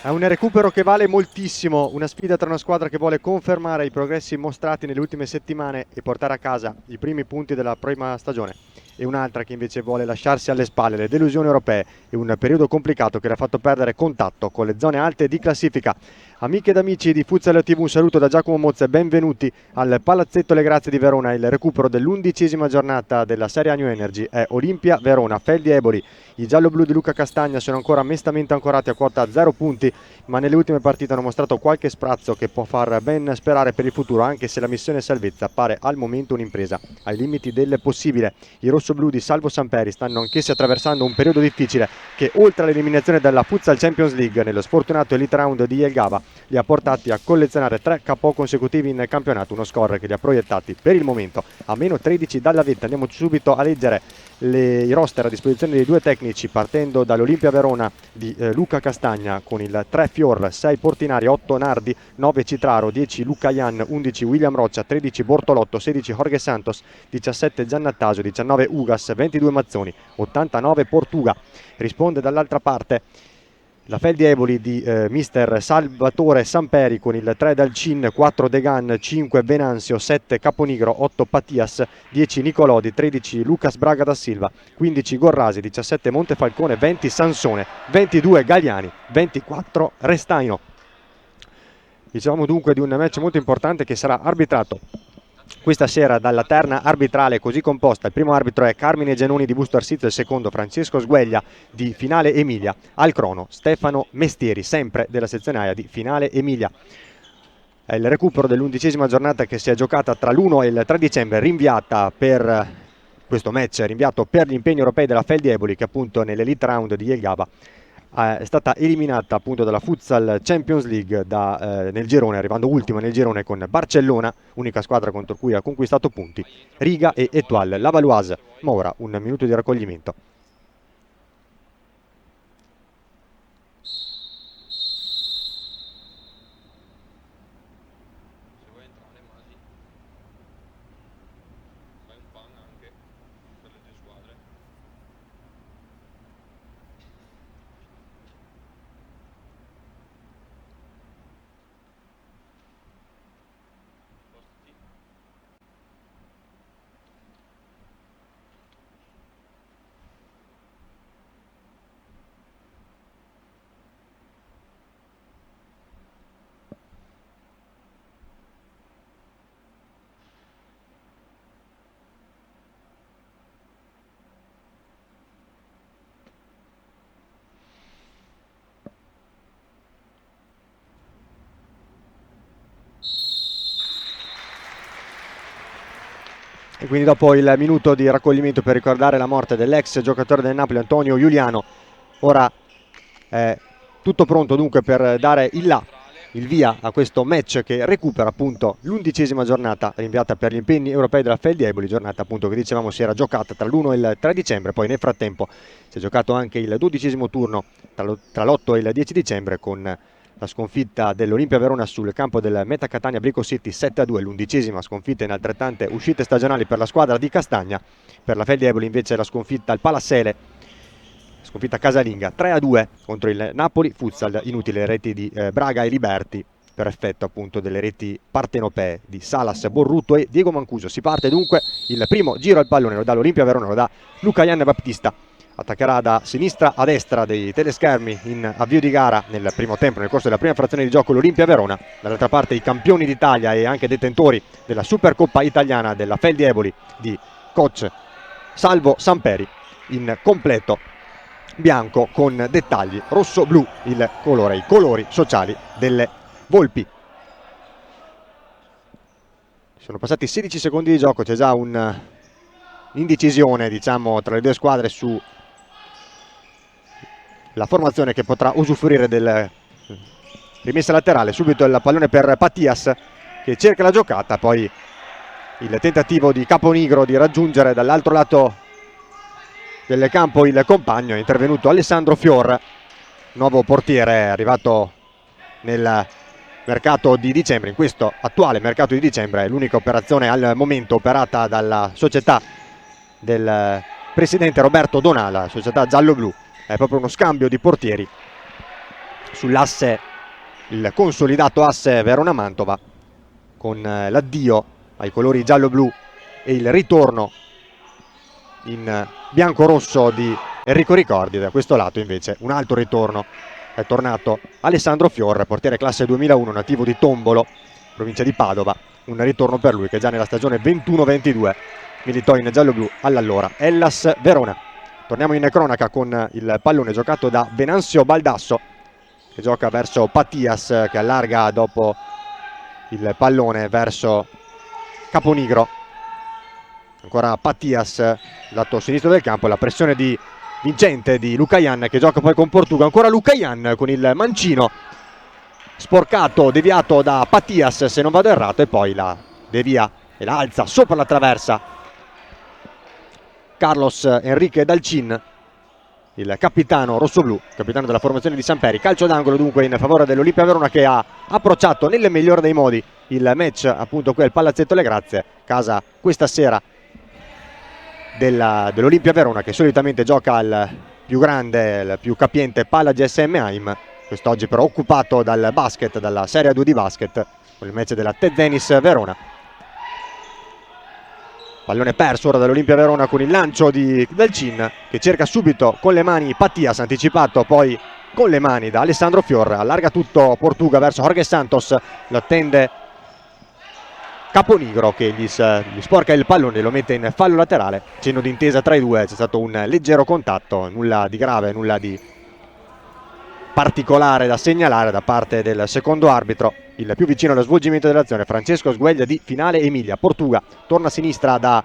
È un recupero che vale moltissimo, una sfida tra una squadra che vuole confermare i progressi mostrati nelle ultime settimane e portare a casa i primi punti della prima stagione, e un'altra che invece vuole lasciarsi alle spalle le delusioni europee e un periodo complicato che le ha fatto perdere contatto con le zone alte di classifica. Amiche ed amici di Futsal TV, un saluto da Giacomo Mozza e benvenuti al Palazzetto Le Grazie di Verona. Il recupero dell'11ª giornata della Serie A New Energy è Olimpia Verona, Feldi Eboli. I gialloblu di Luca Castagna sono ancora mestamente ancorati a quota 0 punti, ma nelle ultime partite hanno mostrato qualche sprazzo che può far ben sperare per il futuro, anche se la missione salvezza appare al momento un'impresa ai limiti del possibile. I rossoblù di Salvo Samperi stanno anch'essi attraversando un periodo difficile che, oltre all'eliminazione dalla Futsal Champions League nello sfortunato Elite Round di Jelgava, li ha portati a collezionare 3 KO consecutivi in campionato, uno score che li ha proiettati per il momento a meno 13 dalla vetta. Andiamo subito a leggere i roster a disposizione dei due tecnici, partendo dall'Olimpia Verona di Luca Castagna con il 3 Fior, 6 Portinari, 8 Nardi, 9 Citraro, 10 Luca Ian, 11 William Roccia, 13 Bortolotto, 16 Jorge Santos, 17 Giannattasio, 19 Ugas, 22 Mazzoni, 89 Portuga. Risponde dall'altra parte la Feldi Eboli di mister Salvatore Samperi con il 3 Dalcin, 4 Degan, 5 Venanzio, 7 Caponigro, 8 Pattias, 10 Nicolodi, 13 Lucas Braga da Silva, 15 Gorrasi, 17 Montefalcone, 20 Sansone, 22 Gagliani, 24 Restaino. Diciamo dunque di un match molto importante che sarà arbitrato questa sera dalla terna arbitrale così composta. Il primo arbitro è Carmine Giannoni di Busto Arsizio, il secondo Francesco Sgueglia di Finale Emilia, al crono Stefano Mestieri, sempre della sezione AIA di Finale Emilia. È il recupero dell'11ª giornata che si è giocata tra l'1 e il 3 dicembre, rinviata per questo match, rinviato per gli impegni europei della Feldi Eboli, che appunto nell'Elite Round di Jelgava è stata eliminata appunto dalla Futsal Champions League nel girone, arrivando ultima nel girone con Barcellona, unica squadra contro cui ha conquistato punti, Riga e Etoile. La Valoise, Mora, un minuto di raccoglimento. E quindi dopo il minuto di raccoglimento per ricordare la morte dell'ex giocatore del Napoli Antonio Giuliano, ora è tutto pronto dunque per dare il via a questo match che recupera appunto l'11ª giornata rinviata per gli impegni europei della Feldi Eboli, giornata appunto che dicevamo si era giocata tra l'1 e il 3 dicembre, poi nel frattempo si è giocato anche il 12º turno tra l'8 e il 10 dicembre con la sconfitta dell'Olimpia Verona sul campo del Meta Catania Brico City 7-2, l'11ª sconfitta in altrettante uscite stagionali per la squadra di Castagna. Per la Feldi Eboli invece la sconfitta al Palasele, sconfitta casalinga 3-2 contro il Napoli Futsal. Inutili le reti di Braga e Liberti per effetto appunto delle reti partenopee di Salas, Borrutto e Diego Mancuso. Si parte dunque il primo giro al pallone, lo dà l'Olimpia Verona, lo dà Luca Ian Baptista. Attaccherà da sinistra a destra dei teleschermi in avvio di gara nel primo tempo, nel corso della prima frazione di gioco, l'Olimpia Verona. Dall'altra parte i campioni d'Italia e anche detentori della Supercoppa italiana della Feldi Eboli di coach Salvo Samperi, in completo bianco con dettagli rosso-blu, i colori sociali delle Volpi. Sono passati 16 secondi di gioco, c'è già un'indecisione diciamo tra le due squadre su la formazione che potrà usufruire del rimessa laterale. Subito il pallone per Pattias che cerca la giocata, poi il tentativo di Caponigro di raggiungere dall'altro lato del campo il compagno. È intervenuto Alessandro Fior, nuovo portiere arrivato nel mercato di dicembre. In questo attuale mercato di dicembre è l'unica operazione al momento operata dalla società del presidente Roberto Donà, la società giallo-blu. È proprio uno scambio di portieri sull'asse, il consolidato asse Verona-Mantova, con l'addio ai colori giallo-blu e il ritorno in bianco-rosso di Enrico Ricordi. Da questo lato invece un altro ritorno, è tornato Alessandro Fior, portiere classe 2001, nativo di Tombolo, provincia di Padova. Un ritorno per lui che già nella stagione 21-22 militò in giallo-blu all'allora Hellas Verona. Torniamo in cronaca con il pallone giocato da Venanzio Baldasso, che gioca verso Pattias, che allarga dopo il pallone verso Caponigro. Ancora Pattias, lato sinistro del campo, la pressione di vincente di Lucayan, che gioca poi con Portuga. Ancora Lucayan con il mancino sporcato, deviato da Pattias se non vado errato, e poi la devia e la alza sopra la traversa Carlos Enrique Dalcin, il capitano rossoblù, capitano della formazione di Samperi. Calcio d'angolo dunque in favore dell'Olimpia Verona, che ha approcciato nel migliore dei modi il match, appunto qui al Palazzetto Le Grazie, casa questa sera dell'Olimpia Verona, che solitamente gioca al più grande, il più capiente Pala GSM Heim, quest'oggi però occupato dal basket, dalla Serie 2 di basket, con il match della Tezenis Verona. Pallone perso ora dall'Olimpia Verona con il lancio di Dalcin, che cerca subito con le mani Pattias, anticipato poi con le mani da Alessandro Fior. Allarga tutto Portuga verso Jorge Santos, lo attende Caponigro, che gli sporca il pallone, lo mette in fallo laterale. Cenno d'intesa tra i due, c'è stato un leggero contatto, nulla di grave, nulla di particolare da segnalare da parte del secondo arbitro. Il più vicino allo svolgimento dell'azione, Francesco Sgueglia di Finale Emilia. Portuga torna a sinistra da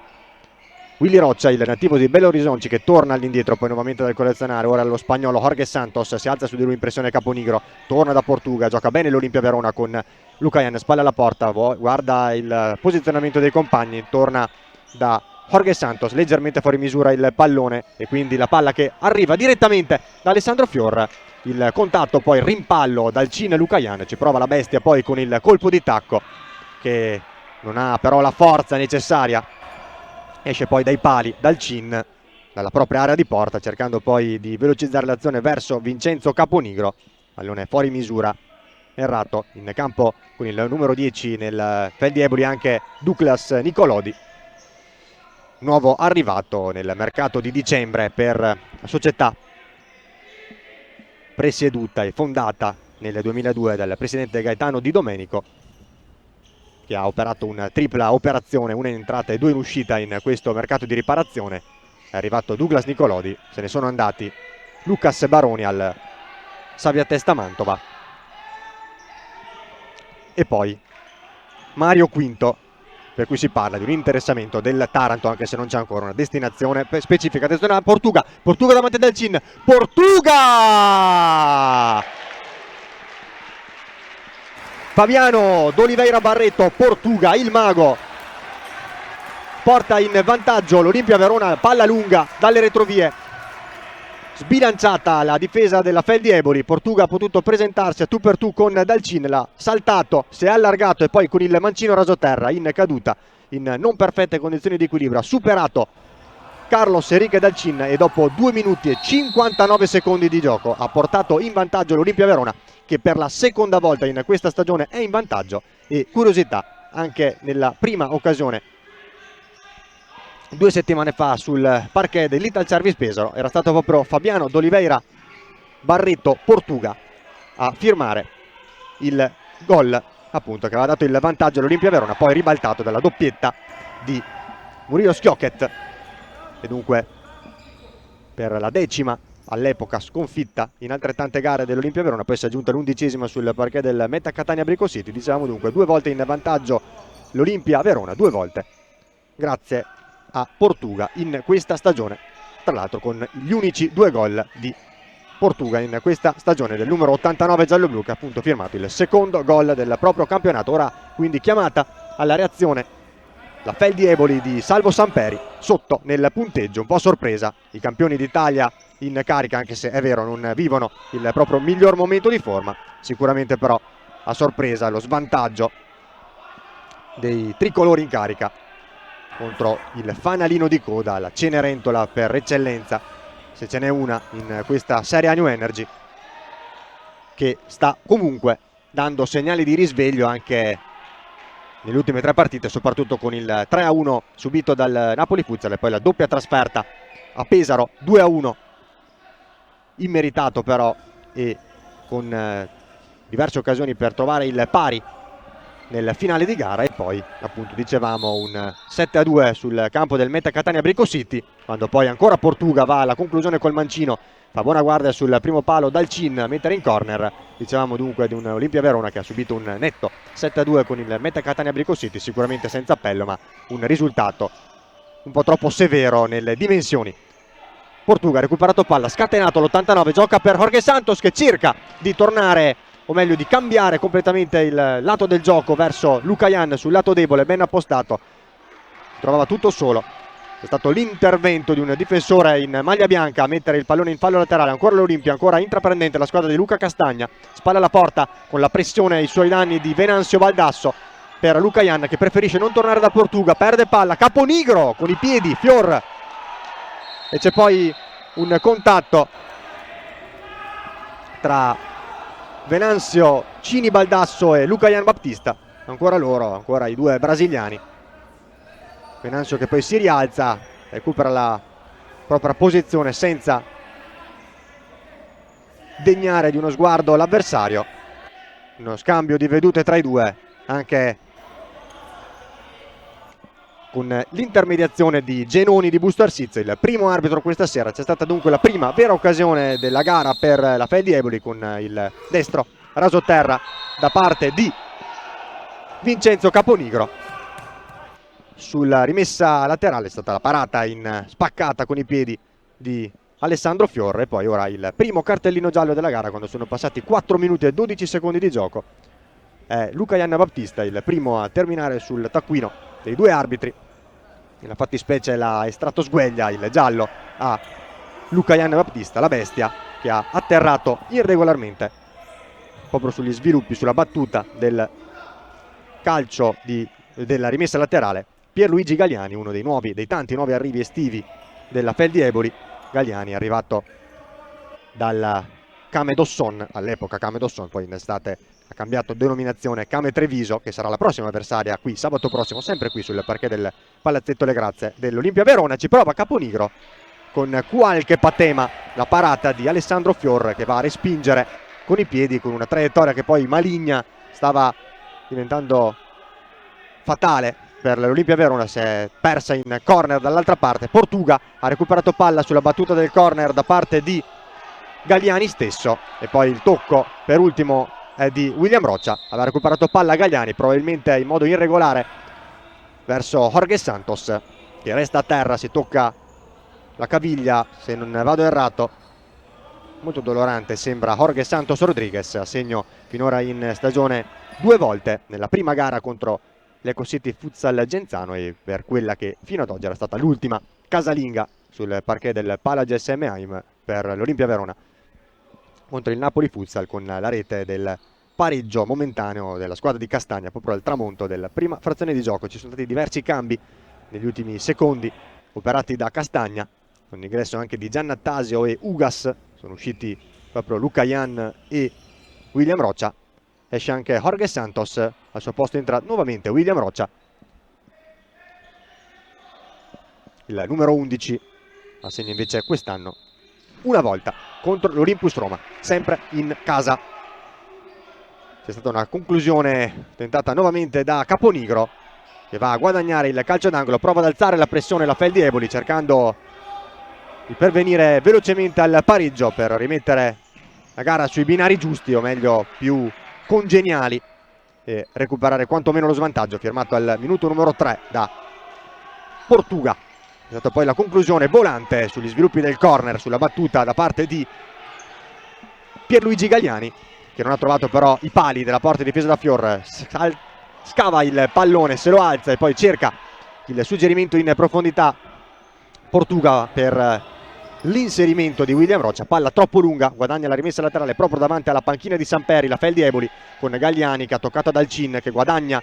Willy Roccia, il nativo di Belo Horizonte, che torna all'indietro poi nuovamente dal collezionare. Ora lo spagnolo Jorge Santos, si alza su di lui in pressione Caponigro, torna da Portuga, gioca bene l'Olimpia Verona con Lucayan, spalla alla porta, guarda il posizionamento dei compagni, torna da Jorge Santos, leggermente fuori misura il pallone e quindi la palla che arriva direttamente da Alessandro Fior. Il contatto, poi rimpallo dal Cin Lucayan, ci prova la bestia poi con il colpo di tacco, che non ha però la forza necessaria. Esce poi dai pali dal Cin, dalla propria area di porta, cercando poi di velocizzare l'azione verso Vincenzo Caponigro. Pallone fuori misura, errato. In campo con il numero 10 nel Feldieboli anche Douglas Nicolodi, nuovo arrivato nel mercato di dicembre per la società presieduta e fondata nel 2002 dal presidente Gaetano Di Domenico, che ha operato una tripla operazione, una in entrata e due in uscita in questo mercato di riparazione. È arrivato Douglas Nicolodi, se ne sono andati Lucas Baroni al Savia Testa Mantova e poi Mario Quinto, per cui si parla di un interessamento del Taranto, anche se non c'è ancora una destinazione specifica. Attenzione a Portuga davanti al Cin, Portuga! Fabiano d'Oliveira Barreto, Portuga, il mago, porta in vantaggio l'Olimpia Verona, palla lunga dalle retrovie, sbilanciata la difesa della Feldieboli. Portuga ha potuto presentarsi a tu per tu con Dalcin, l'ha saltato, si è allargato e poi con il mancino rasoterra in caduta, in non perfette condizioni di equilibrio, ha superato Carlos Enrique Dalcin e dopo 2 minuti e 59 secondi di gioco ha portato in vantaggio l'Olimpia Verona, che per la seconda volta in questa stagione è in vantaggio. E curiosità, anche nella prima occasione 2 settimane fa sul parquet dell'Ital Service Pesaro era stato proprio Fabiano d'Oliveira Barreto Portuga a firmare il gol, appunto, che aveva dato il vantaggio all'Olimpia Verona, poi ribaltato dalla doppietta di Murillo Schiocchet. E dunque per la 10ª all'epoca sconfitta in altrettante gare dell'Olimpia Verona, poi si è aggiunta l'11ª sul parquet del Meta Catania Brico City. Dicevamo dunque 2 volte in vantaggio l'Olimpia Verona, 2 volte grazie a Portuga in questa stagione, tra l'altro con gli unici 2 gol di Portuga in questa stagione, del numero 89 gialloblu, che ha appunto firmato il secondo gol del proprio campionato. Ora quindi chiamata alla reazione la Feldieboli di Salvo Samperi, sotto nel punteggio, un po' sorpresa, i campioni d'Italia in carica, anche se è vero non vivono il proprio miglior momento di forma. Sicuramente però a sorpresa lo svantaggio dei tricolori in carica contro il fanalino di coda, la Cenerentola per eccellenza, se ce n'è una in questa Serie A New Energy. che sta comunque dando segnali di risveglio anche nelle ultime 3 partite, soprattutto con il 3-1 subito dal Napoli Futsal e poi la doppia trasferta a Pesaro 2-1, immeritato però, e con diverse occasioni per trovare il pari nel finale di gara, e poi appunto dicevamo un 7-2 sul campo del Meta Catania Brico City, quando poi ancora Portuga va alla conclusione col mancino, fa buona guardia sul primo palo dal Cin a mettere in corner. Dicevamo dunque di un Olimpia Verona che ha subito un netto 7-2 con il Meta Catania Brico City, sicuramente senza appello, ma un risultato un po' troppo severo nelle dimensioni. Portuga ha recuperato palla, scatenato l'89, gioca per Jorge Santos che cerca di tornare, o meglio di cambiare completamente il lato del gioco verso Lucayan sul lato debole, ben appostato, trovava tutto solo. È stato l'intervento di un difensore in maglia bianca a mettere il pallone in fallo laterale. Ancora l'Olimpia, ancora intraprendente la squadra di Luca Castagna, spalla alla porta con la pressione ai suoi danni di Venanzio Baldasso per Lucayan che preferisce non tornare da Portuga, perde palla, Caponigro con i piedi, Fior, e c'è poi un contatto tra Venanzio Cini Baldasso e Lucayan Baptista, ancora loro, ancora i due brasiliani. Venanzio che poi si rialza, recupera la propria posizione senza degnare di uno sguardo l'avversario. Uno scambio di vedute tra i due, anche con l'intermediazione di Genoni di Busto Arsizio, il primo arbitro questa sera. C'è stata dunque la prima vera occasione della gara per la Feldi Eboli, con il destro raso terra da parte di Vincenzo Caponigro. Sulla rimessa laterale è stata la parata in spaccata con i piedi di Alessandro Fiorre, e poi ora il primo cartellino giallo della gara quando sono passati 4 minuti e 12 secondi di gioco. È Lucayan Baptista il primo a terminare sul taccuino dei due arbitri. Nella fattispecie l'ha estratto Sgueglia, il giallo a Lucayan Baptista, la bestia che ha atterrato irregolarmente proprio sugli sviluppi, sulla battuta del calcio della rimessa laterale. Pierluigi Galliani, uno dei tanti nuovi arrivi estivi della Feldi Eboli. Galliani è arrivato dal Came Dosson, all'epoca Came Dosson, poi in estate ha cambiato denominazione, Came Treviso, che sarà la prossima avversaria qui sabato prossimo, sempre qui sul parquet del Palazzetto Le Grazie dell'Olimpia Verona. Ci prova Caponigro con qualche patema, la parata di Alessandro Fior che va a respingere con i piedi, con una traiettoria che poi maligna, stava diventando fatale per l'Olimpia Verona. Si è persa in corner dall'altra parte. Portuga ha recuperato palla sulla battuta del corner da parte di Galliani stesso, e poi il tocco per ultimo è di William Roccia. Aveva recuperato palla Galliani, probabilmente in modo irregolare, verso Jorge Santos che resta a terra, si tocca la caviglia se non vado errato, molto dolorante sembra Jorge Santos Rodriguez, a segno finora in stagione 2 volte, nella prima gara contro l'Eco City Futsal Genzano e per quella che fino ad oggi era stata l'ultima casalinga sul parquet del Palage SM Heim per l'Olimpia Verona contro il Napoli Futsal, con la rete del pareggio momentaneo della squadra di Castagna proprio al tramonto della prima frazione di gioco. Ci sono stati diversi cambi negli ultimi secondi operati da Castagna, con l'ingresso anche di Giannattasio e Ugas, sono usciti proprio Lucayan e William Roccia. Esce anche Jorge Santos, al suo posto entra nuovamente William Roccia, il numero 11, assegna invece quest'anno una volta contro l'Olympus Roma, sempre in casa. C'è stata una conclusione tentata nuovamente da Caponigro, che va a guadagnare il calcio d'angolo, prova ad alzare la pressione la Feldi Eboli cercando di pervenire velocemente al pareggio per rimettere la gara sui binari giusti, o meglio più congeniali, e recuperare quantomeno lo svantaggio firmato al minuto numero 3 da Portuga. È stata poi la conclusione volante sugli sviluppi del corner, sulla battuta da parte di Pierluigi Galliani, che non ha trovato però i pali della porta difesa da Fior. Scava il pallone, se lo alza e poi cerca il suggerimento in profondità Portuga per l'inserimento di William Roccia. Palla troppo lunga, guadagna la rimessa laterale proprio davanti alla panchina di Samperi, la Feldi Eboli, con Galliani che ha toccato dal Cin, che guadagna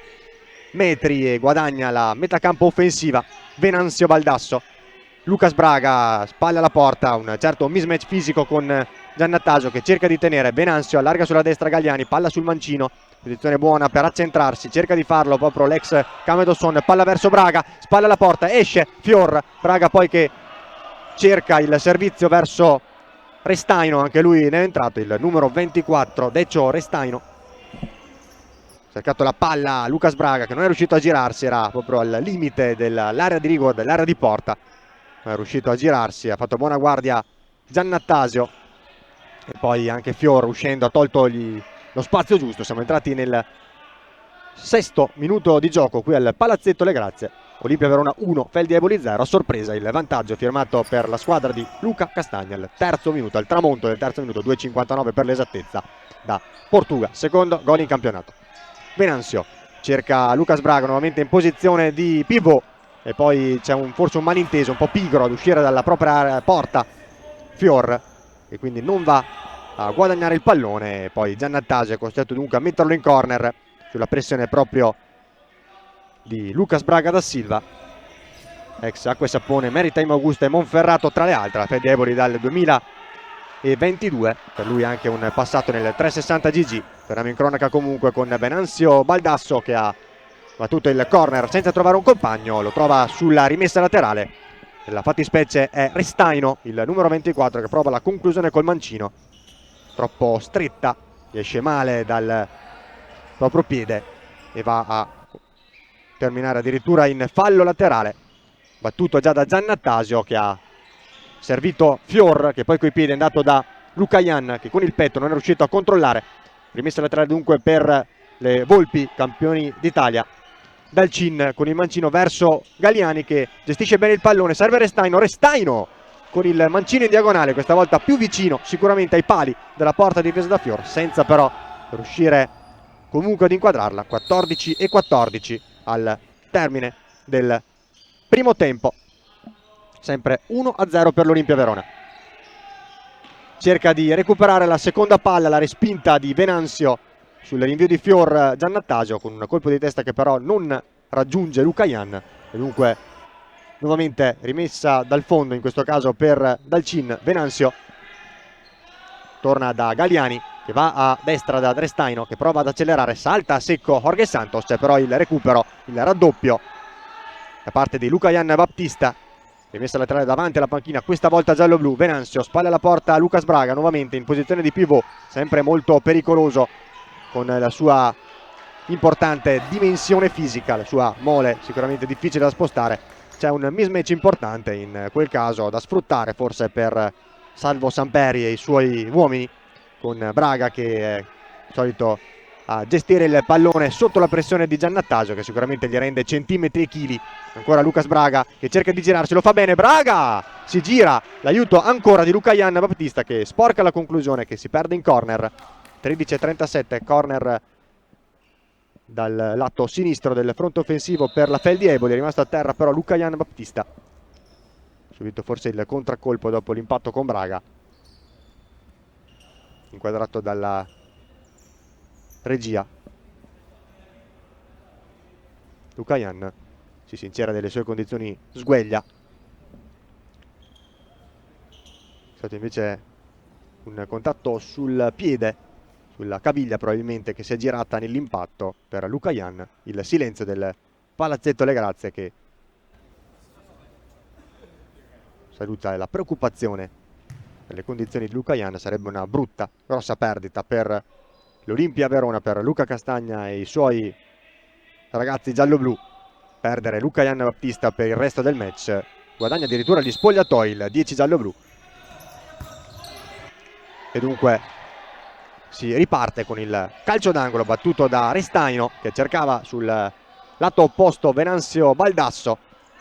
metri e guadagna la metacampo offensiva. Venanzio Baldasso, Lucas Braga, spalla alla porta, un certo mismatch fisico con Giannattasio che cerca di tenere, Venanzio allarga sulla destra Galliani, palla sul mancino, posizione buona per accentrarsi, cerca di farlo proprio l'ex Camedosson, palla verso Braga, spalla alla porta, esce Fior, Braga poi che cerca il servizio verso Restaino, anche lui ne è entrato il numero 24 Decio Restaino. Cercato la palla Lucas Braga che non è riuscito a girarsi, era proprio al limite dell'area di rigore, dell'area di porta, non è riuscito a girarsi, ha fatto buona guardia Giannattasio e poi anche Fior uscendo ha tolto lo spazio giusto. Siamo entrati nel 6° minuto di gioco qui al Palazzetto Le Grazie. Olimpia Verona 1, Feldieboli 0. A sorpresa il vantaggio firmato per la squadra di Luca Castagna al terzo minuto, al tramonto del terzo minuto, 2,59 per l'esattezza da Portuga, secondo gol in campionato. Venanzio cerca Lucas Braga nuovamente in posizione di pivot e poi c'è forse un malinteso un po' pigro ad uscire dalla propria porta Fior, e quindi non va a guadagnare il pallone. Poi Giannattasio è costretto dunque a metterlo in corner sulla pressione proprio di Lucas Braga da Silva, ex Acqua e Sapone, Maritime Augusta e Monferrato tra le altre, Feldieboli dal 2022, per lui anche un passato nel 360 GG. Torniamo in cronaca comunque con Venanzio Baldasso che ha battuto il corner senza trovare un compagno, lo trova sulla rimessa laterale. La fattispecie è Restaino, il numero 24, che prova la conclusione col mancino, troppo stretta, esce male dal proprio piede e va a terminare addirittura in fallo laterale, battuto già da Giannattasio che ha servito Fior, che poi coi piedi è andato da Lucayan che con il petto non è riuscito a controllare. Rimessa laterale dunque per le Volpi, campioni d'Italia. Dal Cin con il mancino verso Galliani che gestisce bene il pallone, serve Restaino con il mancino in diagonale, questa volta più vicino sicuramente ai pali della porta difesa da Fior, senza però riuscire comunque ad inquadrarla. 14-14 al termine del primo tempo, sempre 1-0 per l'Olimpia Verona. Cerca di recuperare la seconda palla, la respinta di Venanzio sul rinvio di Fior. Giannattasio con un colpo di testa che però non raggiunge Lucayan e dunque nuovamente rimessa dal fondo, in questo caso per Dalcin. Venanzio torna da Galliani che va a destra da Restaino che prova ad accelerare, salta a secco Jorge Santos, c'è però il recupero, il raddoppio da parte di Lucayan Baptista. Rimessa laterale davanti alla panchina, questa volta giallo-blu. Venanzio, spalle alla porta a Lucas Braga, nuovamente in posizione di pivot, sempre molto pericoloso con la sua importante dimensione fisica, la sua mole sicuramente difficile da spostare. C'è un mismatch importante in quel caso da sfruttare forse per Salvo Samperi e i suoi uomini, con Braga che è solito a gestire il pallone sotto la pressione di Giannattasio che sicuramente gli rende centimetri e chili. Ancora Lucas Braga che cerca di girarsi, lo fa bene, Braga si gira, l'aiuto ancora di Lucayan Baptista che sporca la conclusione, che si perde in corner. 13-37, corner dal lato sinistro del fronte offensivo per la Feldieboli. È rimasto a terra però Lucayan Baptista, subito forse il contraccolpo dopo l'impatto con Braga, inquadrato dalla regia. Lucayan si sincera delle sue condizioni sgueglia, è stato invece un contatto sul piede, sulla caviglia probabilmente, che si è girata nell'impatto per Lucayan. Il silenzio del Palazzetto Le Grazie che saluta la preoccupazione per le condizioni di Lucayan. Sarebbe una brutta, grossa perdita per l'Olimpia Verona, per Luca Castagna e i suoi ragazzi giallo-blu. Perdere Lucayan Baptista per il resto del match, guadagna addirittura gli spogliatoi il 10 giallo-blu. E dunque si riparte con il calcio d'angolo battuto da Restaino che cercava sul lato opposto Venanzio Baldasso.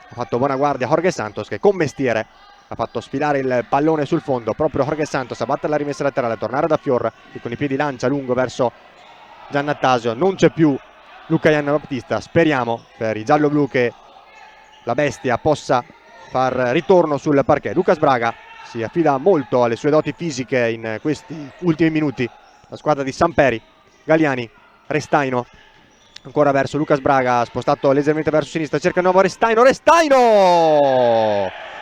Ha fatto buona guardia Jorge Santos che con mestiere ha fatto sfilare il pallone sul fondo. Proprio Jorge Santos a battere la rimessa laterale, a tornare da Fior che con i piedi lancia lungo verso Giannattasio. Non c'è più Lucayan Baptista. Speriamo per i giallo-blu che la bestia possa far ritorno sul parquet. Lucas Braga si affida molto alle sue doti fisiche in questi ultimi minuti. La squadra di Samperi. Galliani, Restaino ancora verso Lucas Braga, spostato leggermente verso sinistra, cerca il nuovo Restaino.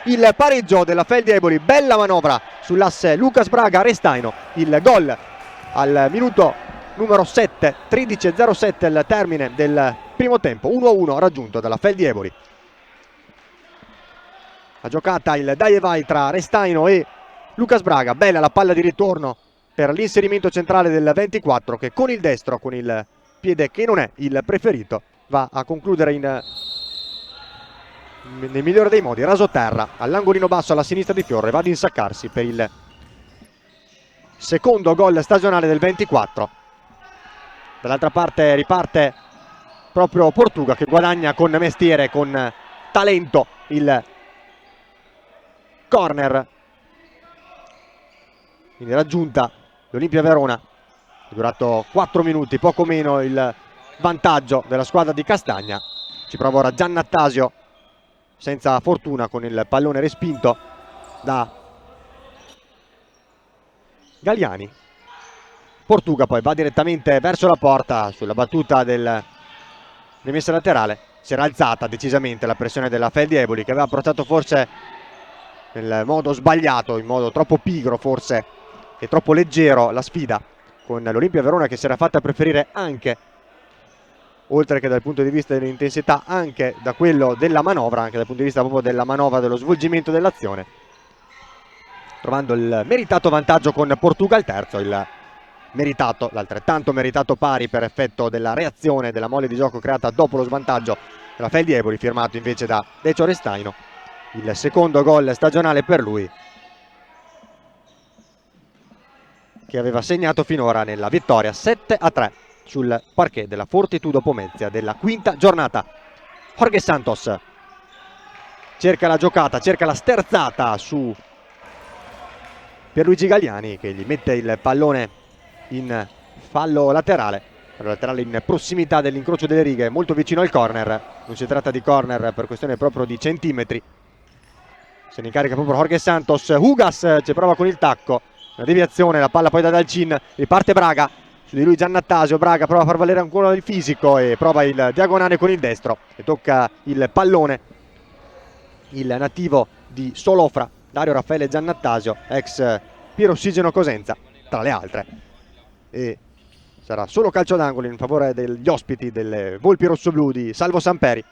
il pareggio della Feldi Eboli. Bella manovra sull'asse Lucas Braga-Restaino, il gol al minuto numero 7, 13:07 al termine del primo tempo, 1-1 raggiunto dalla Feldi Eboli. La giocata, il dai e vai tra Restaino e Lucas Braga. Bella la palla di ritorno per l'inserimento centrale del 24, che con il destro, con il piede che non è il preferito, va a concludere nel migliore dei modi, raso terra, all'angolino basso alla sinistra di Fiorre, va ad insaccarsi per il secondo gol stagionale del 24. Dall'altra parte riparte proprio Portuga, che guadagna con mestiere, con talento, il corner. Quindi raggiunta l'Olimpia Verona, è durato 4 minuti, poco meno, il vantaggio della squadra di Castagna. Ci prova ora Giannattasio, senza fortuna, con il pallone respinto da Galliani. Portuga poi va direttamente verso la porta sulla battuta del rimessa laterale. Si era alzata decisamente la pressione della Feldi Eboli, che aveva approcciato forse nel modo sbagliato, in modo troppo pigro forse e troppo leggero la sfida, con l'Olimpia Verona che si era fatta preferire anche, oltre che dal punto di vista dell'intensità, anche da quello della manovra, anche dal punto di vista proprio della manovra, dello svolgimento dell'azione, trovando il meritato vantaggio con Portuga al terzo, il meritato, l'altrettanto meritato pari per effetto della reazione, della mole di gioco creata dopo lo svantaggio della Feldi Eboli, firmato invece da Decio Restaino. Il secondo gol stagionale per lui, che aveva segnato finora nella vittoria 7-3 sul parquet della Fortitudo Pomezia della quinta giornata. Jorge Santos cerca la giocata, cerca la sterzata su Pierluigi Galliani, che gli mette il pallone in fallo laterale, in prossimità dell'incrocio delle righe, molto vicino al corner. Non si tratta di corner per questione proprio di centimetri. Se ne incarica proprio Jorge Santos. Hugas ci prova con il tacco, una deviazione, la palla poi da Dalcin, riparte Braga, su di lui Giannattasio. Braga prova a far valere ancora il fisico e prova il diagonale con il destro e tocca il pallone il nativo di Solofra, Dario Raffaele Giannattasio, ex Piero Ossigeno Cosenza tra le altre, e sarà solo calcio d'angolo in favore degli ospiti delle Volpi Rossoblu di Salvo Samperi.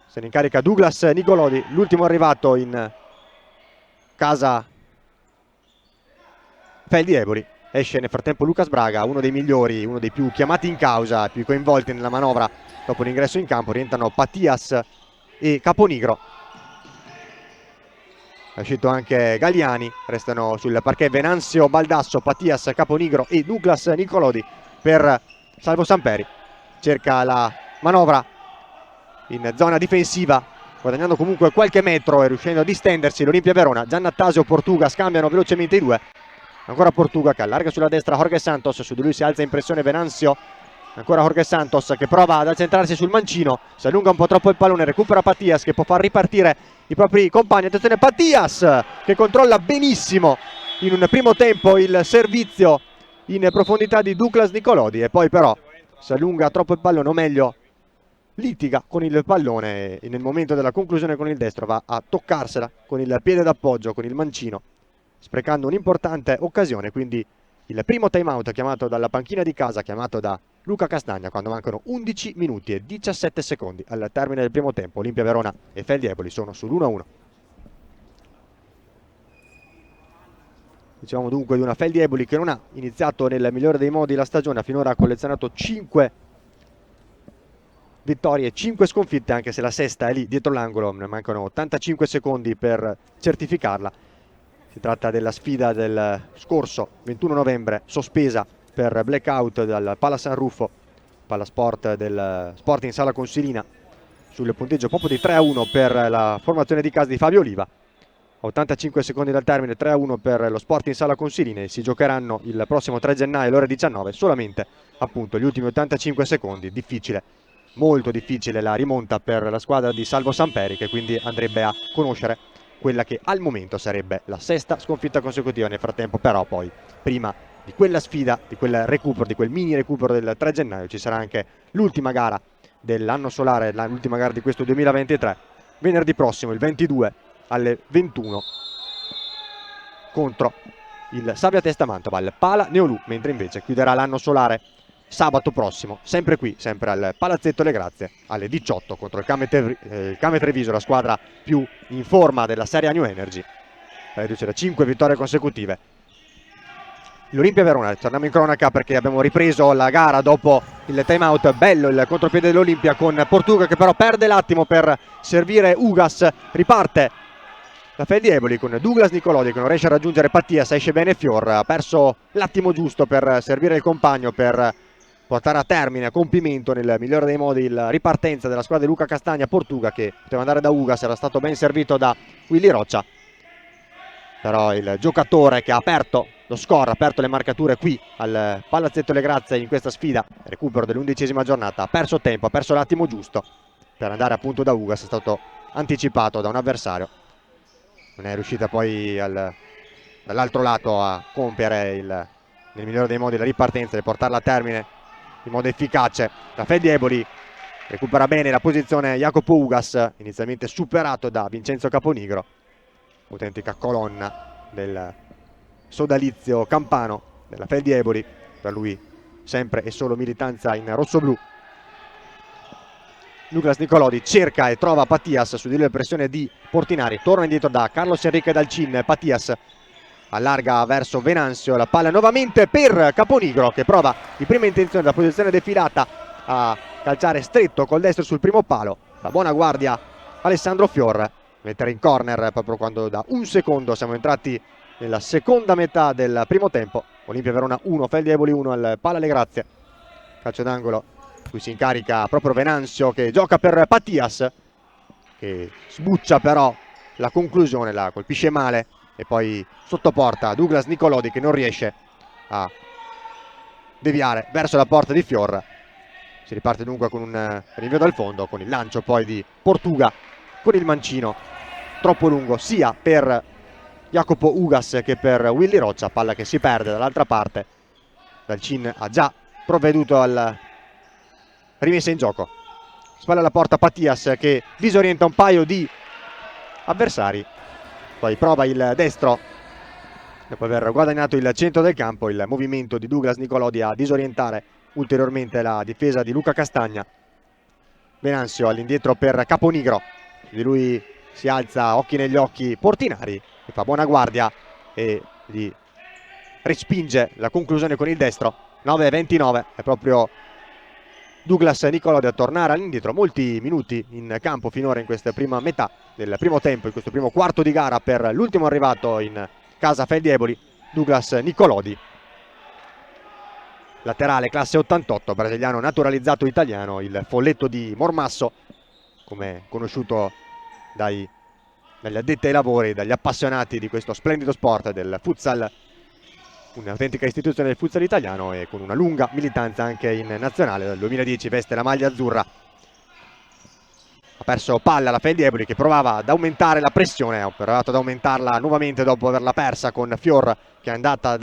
Se ne incarica Douglas Nicolodi, l'ultimo arrivato in casa Feldi Eboli. Esce nel frattempo Lucas Braga, uno dei migliori, uno dei più chiamati in causa, più coinvolti nella manovra dopo l'ingresso in campo. Rientrano Pattias e Caponigro. È uscito anche Galliani, restano sul parquet Venanzio Baldasso, Pattias, Caponigro e Douglas Nicolodi per Salvo Samperi. Cerca la manovra in zona difensiva, guadagnando comunque qualche metro e riuscendo a distendersi l'Olimpia Verona. Giannattasio, Portuga scambiano velocemente i due. Ancora Portuga che allarga sulla destra Jorge Santos, su di lui si alza in pressione Venanzio. Ancora Jorge Santos che prova ad accentrarsi sul mancino, si allunga un po' troppo il pallone, recupera Pattias che può far ripartire i propri compagni. Attenzione, Pattias che controlla benissimo in un primo tempo il servizio in profondità di Douglas Nicolodi, e poi però si allunga troppo il pallone, o meglio litiga con il pallone, e nel momento della conclusione con il destro va a toccarsela con il piede d'appoggio, con il mancino, sprecando un'importante occasione. Quindi il primo time out chiamato dalla panchina di casa, chiamato da Luca Castagna, quando mancano 11 minuti e 17 secondi al termine del primo tempo. Olimpia Verona e Feldi Eboli sono sull'1-1. Diciamo dunque di una Feldi Eboli che non ha iniziato nel migliore dei modi la stagione, ha finora collezionato 5 vittorie e 5 sconfitte, anche se la sesta è lì dietro l'angolo, ne mancano 85 secondi per certificarla. Si tratta della sfida del scorso 21 novembre, sospesa per blackout dal Pala San Ruffo, Palasport del Sporting Sala Consilina, sul punteggio proprio di 3-1 per la formazione di casa di Fabio Oliva. 85 secondi dal termine, 3-1 per lo Sporting Sala Consilina, e si giocheranno il prossimo 3 gennaio alle ore 19, solamente appunto gli ultimi 85 secondi. Difficile, molto difficile la rimonta per la squadra di Salvo Samperi, che quindi andrebbe a conoscere quella che al momento sarebbe la sesta sconfitta consecutiva. Nel frattempo però poi, prima di quella sfida, di quel recupero, di quel mini recupero del 3 gennaio, ci sarà anche l'ultima gara dell'anno solare, l'ultima gara di questo 2023, venerdì prossimo, il 22, alle 21 contro il Sabia Testa Mantova al Pala Neolù, mentre invece chiuderà l'anno solare sabato prossimo, sempre qui, sempre al Palazzetto Le Grazie, alle 18 contro il Came Treviso, la squadra più in forma della Serie A New Energy, per riducere 5 vittorie consecutive. L'Olimpia Verona, torniamo in cronaca perché abbiamo ripreso la gara dopo il time out. Bello il contropiede dell'Olimpia con Portuga che però perde l'attimo per servire Ugas. Riparte la Feldieboli con Douglas Nicolodi che non riesce a raggiungere Pattias, esce bene Fior, ha perso l'attimo giusto per servire il compagno, per portare a termine, a compimento nel migliore dei modi la ripartenza della squadra di Luca Castagna. Portuga che poteva andare da Ugas, era stato ben servito da Willy Roccia, però il giocatore che ha aperto lo score, ha aperto le marcature qui al Palazzetto Le Grazie in questa sfida, recupero dell'11ª giornata, ha perso tempo, ha perso l'attimo giusto per andare appunto da Ugas, è stato anticipato da un avversario, non è riuscita poi dall'altro lato a compiere nel migliore dei modi la ripartenza e portarla a termine in modo efficace. La Feldieboli recupera bene la posizione Jacopo Ugas, inizialmente superato da Vincenzo Caponigro, autentica colonna del sodalizio campano della Feldieboli, per lui sempre e solo militanza in rossoblu. Douglas Nicolodi cerca e trova Pattias su di lui, la pressione di Portinari, torna indietro da Carlos Enrique Dalcin, Pattias allarga verso Venanzio, la palla nuovamente per Caponigro che prova di prima intenzione da posizione defilata a calciare stretto col destro sul primo palo, la buona guardia Alessandro Fior, mettere in corner proprio quando da un secondo siamo entrati nella seconda metà del primo tempo. Olimpia Verona 1, Feldieboli 1 al Pala Le Grazie, calcio d'angolo, qui si incarica proprio Venanzio che gioca per Pattias che sbuccia però la conclusione, la colpisce male e poi sottoporta Douglas Nicolodi che non riesce a deviare verso la porta di Fior. Si riparte dunque con un rinvio dal fondo, con il lancio poi di Portuga con il mancino troppo lungo sia per Jacopo Ugas che per Willy Roccia, palla che si perde dall'altra parte. Dalcin ha già provveduto alla rimessa in gioco, spalla alla porta Pattias che disorienta un paio di avversari, poi prova il destro dopo aver guadagnato il centro del campo, il movimento di Douglas Nicolodi a disorientare ulteriormente la difesa di Luca Castagna. Venanzio all'indietro per Caponigro, di lui si alza occhi negli occhi Portinari che fa buona guardia e gli respinge la conclusione con il destro. 9-29, è proprio Douglas Nicolodi a tornare all'indietro. Molti minuti in campo finora in questa prima metà del primo tempo, in questo primo quarto di gara per l'ultimo arrivato in casa Feldieboli, Douglas Nicolodi, laterale classe 88, brasiliano naturalizzato italiano, il folletto di Mormasso, come conosciuto dagli addetti ai lavori, dagli appassionati di questo splendido sport del futsal, un'autentica istituzione del futsal italiano e con una lunga militanza anche in nazionale. Dal 2010 veste la maglia azzurra. Ha perso palla la Feldieboli che provava ad aumentare la pressione, ha provato ad aumentarla nuovamente dopo averla persa con Fior che è andato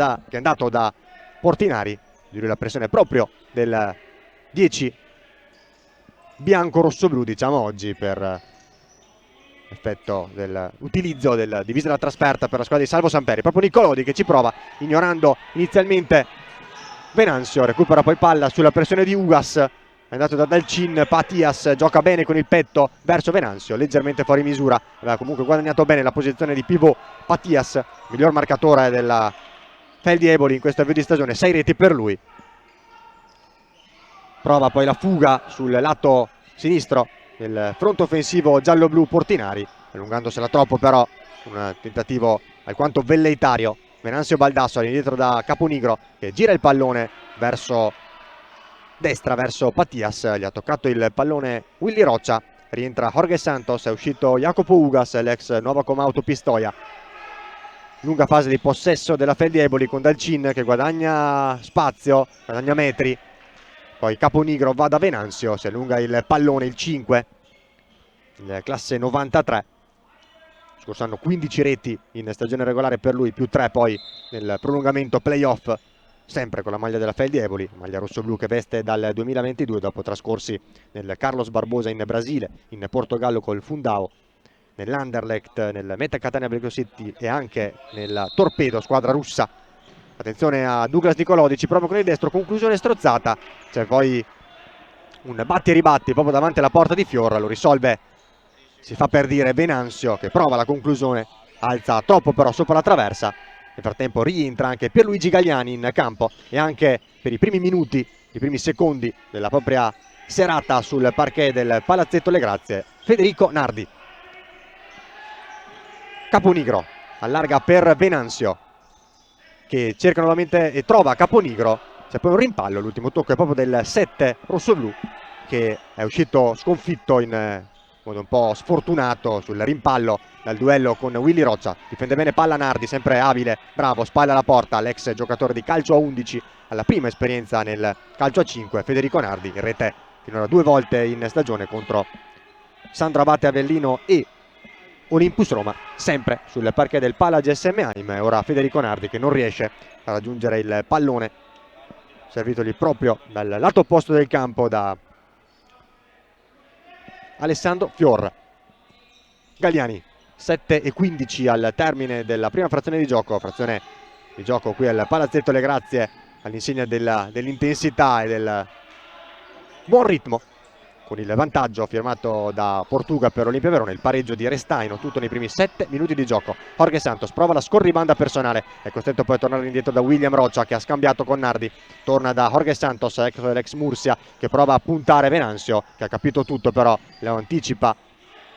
da Portinari, di lui la pressione proprio del 10 bianco-rosso-blu, diciamo oggi, per effetto dell'utilizzo del divisa della trasferta per la squadra di Salvo Samperi. Proprio Nicolodi che ci prova, ignorando inizialmente Venanzio, recupera poi palla sulla pressione di Ugas, è andato da Dalcin, Pattias gioca bene con il petto verso Venanzio, leggermente fuori misura, aveva comunque guadagnato bene la posizione di pivot Pattias, miglior marcatore della Feldieboli in questo avvio di stagione, 6 reti per lui. Prova poi la fuga sul lato sinistro del fronte offensivo giallo-blu Portinari, allungandosela troppo però, un tentativo alquanto velleitario. Venanzio Baldasso all'indietro da Caponigro che gira il pallone verso destra, verso Pattias, gli ha toccato il pallone Willy Roccia, rientra Jorge Santos, è uscito Jacopo Ugas, l'ex Nuova Comauto Pistoia. Lunga fase di possesso della Feldieboli con Dalcin che guadagna spazio, guadagna metri, poi Caponigro va da Venanzio, si allunga il pallone, il 5, il classe 93. Scorso anno 15 reti in stagione regolare per lui, più 3 poi nel prolungamento playoff, sempre con la maglia della Feldieboli, maglia rossoblu che veste dal 2022 dopo trascorsi nel Carlos Barbosa in Brasile, in Portogallo col Fundao, nell'Anderlecht, nel Meta Catania Belgrado City e anche nel Torpedo, squadra russa. Attenzione a Douglas Nicolodici, proprio con il destro, conclusione strozzata. C'è poi un batti e ribatti proprio davanti alla porta di Fior, lo risolve, si fa per dire, Venanzio, che prova la conclusione, alza troppo però sopra la traversa. Nel frattempo rientra anche Pierluigi Galliani in campo e anche per i primi minuti, i primi secondi della propria serata sul parquet del Palazzetto Le Grazie, Federico Nardi. Caponigro allarga per Venanzio, che cerca nuovamente e trova Caponigro. C'è poi un rimpallo, l'ultimo tocco è proprio del 7 rossoblu, che è uscito sconfitto in modo un po' sfortunato sul rimpallo dal duello con Willy Roccia. Difende bene palla Nardi, sempre abile, bravo, spalla alla porta, l'ex giocatore di calcio a 11, alla prima esperienza nel calcio a 5, Federico Nardi, in rete finora 2 volte in stagione contro Sandro Abate Avellino e Olympus Roma, sempre sul parquet del Pala GSM Heim. Ora Federico Nardi che non riesce a raggiungere il pallone, servitogli proprio dal lato opposto del campo da Alessandro Fior. Galliani, 7:15 al termine della prima frazione di gioco qui al Palazzetto Le Grazie, all'insegna dell'intensità e del buon ritmo, con il vantaggio firmato da Portuga per Olimpia Verona, il pareggio di Restaino, tutto nei primi 7 minuti di gioco. Jorge Santos prova la scorribanda personale, è costretto poi a tornare indietro da William Roccia, che ha scambiato con Nardi, torna da Jorge Santos, ex Murcia, che prova a puntare Venanzio, che ha capito tutto però lo anticipa,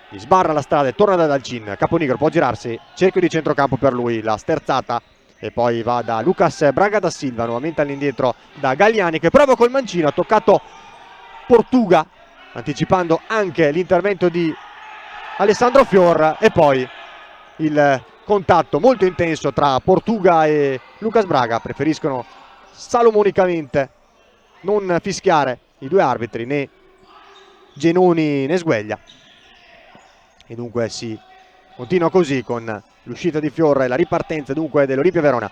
gli sbarra la strada e torna da Dalcin. Caponigro può girarsi, cerchio di centrocampo per lui, la sterzata, e poi va da Lucas Braga da Silva, nuovamente all'indietro da Galliani, che prova col mancino, ha toccato Portuga, anticipando anche l'intervento di Alessandro Fior, e poi il contatto molto intenso tra Portuga e Lucas Braga. Preferiscono salomonicamente non fischiare i due arbitri, né Genoni né Sgueglia, e dunque si continua così con l'uscita di Fior e la ripartenza dunque dell'Olimpia Verona.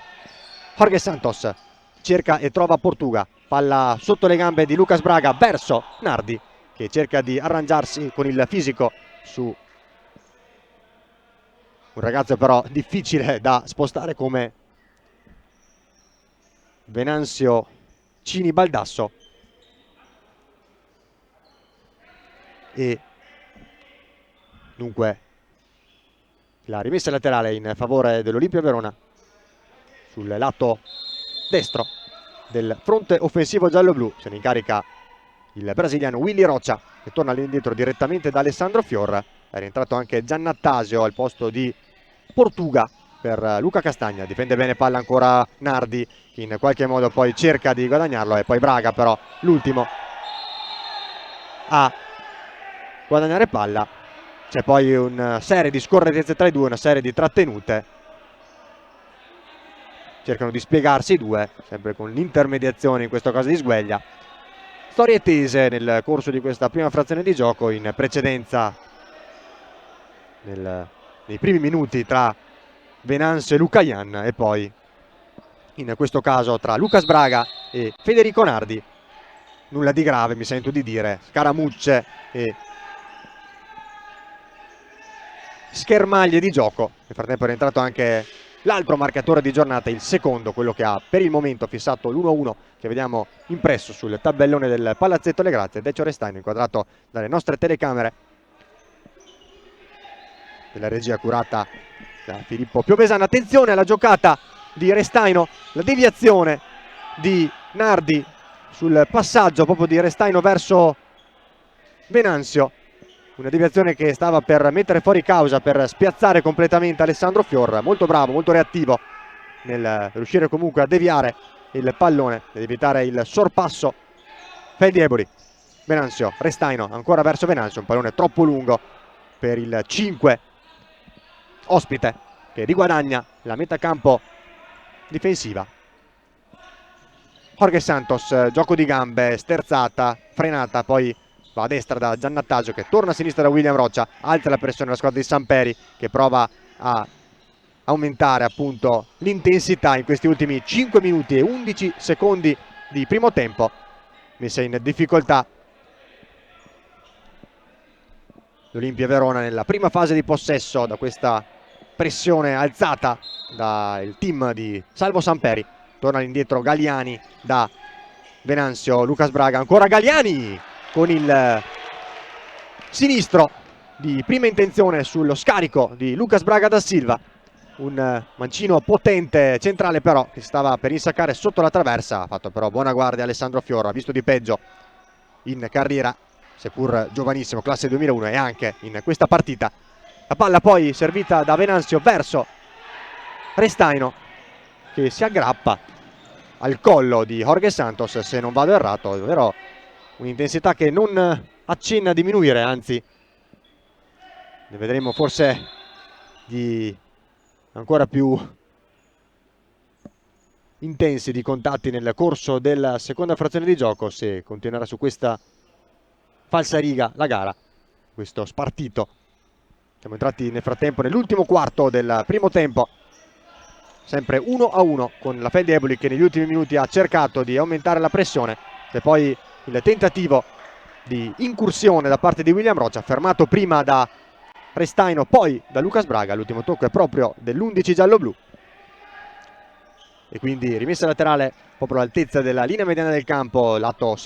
Jorge Santos cerca e trova Portuga, palla sotto le gambe di Lucas Braga verso Nardi, che cerca di arrangiarsi con il fisico su un ragazzo però difficile da spostare come Venanzio Cini Baldasso, e dunque la rimessa laterale in favore dell'Olimpia Verona sul lato destro del fronte offensivo giallo-blu. Se ne incarica il brasiliano Willy Roccia, che torna all'indietro direttamente da Alessandro Fior. È rientrato anche Giannattasio al posto di Portuga per Luca Castagna. Difende bene palla ancora Nardi, che in qualche modo poi cerca di guadagnarlo, e poi Braga però l'ultimo a guadagnare palla. C'è poi una serie di scorrettezze tra i due, una serie di trattenute. Cercano di spiegarsi i due, sempre con l'intermediazione in questo caso di Sgueglia. Storie tese nel corso di questa prima frazione di gioco, in precedenza nei primi minuti tra Venanzio e Lucayan, e poi in questo caso tra Lucas Braga e Federico Nardi. Nulla di grave, mi sento di dire, scaramucce e schermaglie di gioco. Nel frattempo è rientrato anche l'altro marcatore di giornata, il secondo, quello che ha per il momento fissato l'1-1 che vediamo impresso sul tabellone del Palazzetto Le Grazie, Decio Restaino, inquadrato dalle nostre telecamere della regia curata da Filippo Piovesano. Attenzione alla giocata di Restaino, la deviazione di Nardi sul passaggio proprio di Restaino verso Venanzio, una deviazione che stava per mettere fuori causa, per spiazzare completamente Alessandro Fior. Molto bravo, molto reattivo nel riuscire comunque a deviare il pallone ed evitare il sorpasso Feldieboli. Venanzio, Restaino ancora verso Venanzio, un pallone troppo lungo per il 5 ospite, che riguadagna la metà campo difensiva. Jorge Santos, gioco di gambe, sterzata, frenata, poi va a destra da Giannattasio, che torna a sinistra da William Roccia, alza la pressione la squadra di Samperi, che prova a aumentare appunto l'intensità in questi ultimi 5 minuti e 11 secondi di primo tempo, messa in difficoltà l'Olimpia Verona nella prima fase di possesso da questa pressione alzata dal team di Salvo Samperi. Torna all'indietro Galliani da Venanzio, Lucas Braga, ancora Galliani con il sinistro di prima intenzione sullo scarico di Lucas Braga da Silva. Un mancino potente centrale però che stava per insaccare sotto la traversa. Ha fatto però buona guardia Alessandro Fiora, ha visto di peggio in carriera, seppur giovanissimo, classe 2001, e anche in questa partita. La palla poi servita da Venanzio verso Restaino, che si aggrappa al collo di Jorge Santos, se non vado errato, ovvero un'intensità che non accenna a diminuire, anzi ne vedremo forse di ancora più intensi di contatti nel corso della seconda frazione di gioco, se continuerà su questa falsariga la gara, questo spartito. Siamo entrati nel frattempo nell'ultimo quarto del primo tempo, sempre 1-1 con la Feldi Eboli che negli ultimi minuti ha cercato di aumentare la pressione, e poi il tentativo di incursione da parte di William Rocha, fermato prima da Restaino, poi da Lucas Braga. L'ultimo tocco è proprio dell'11 giallo-blu e quindi rimessa laterale proprio all'altezza della linea mediana del campo, lato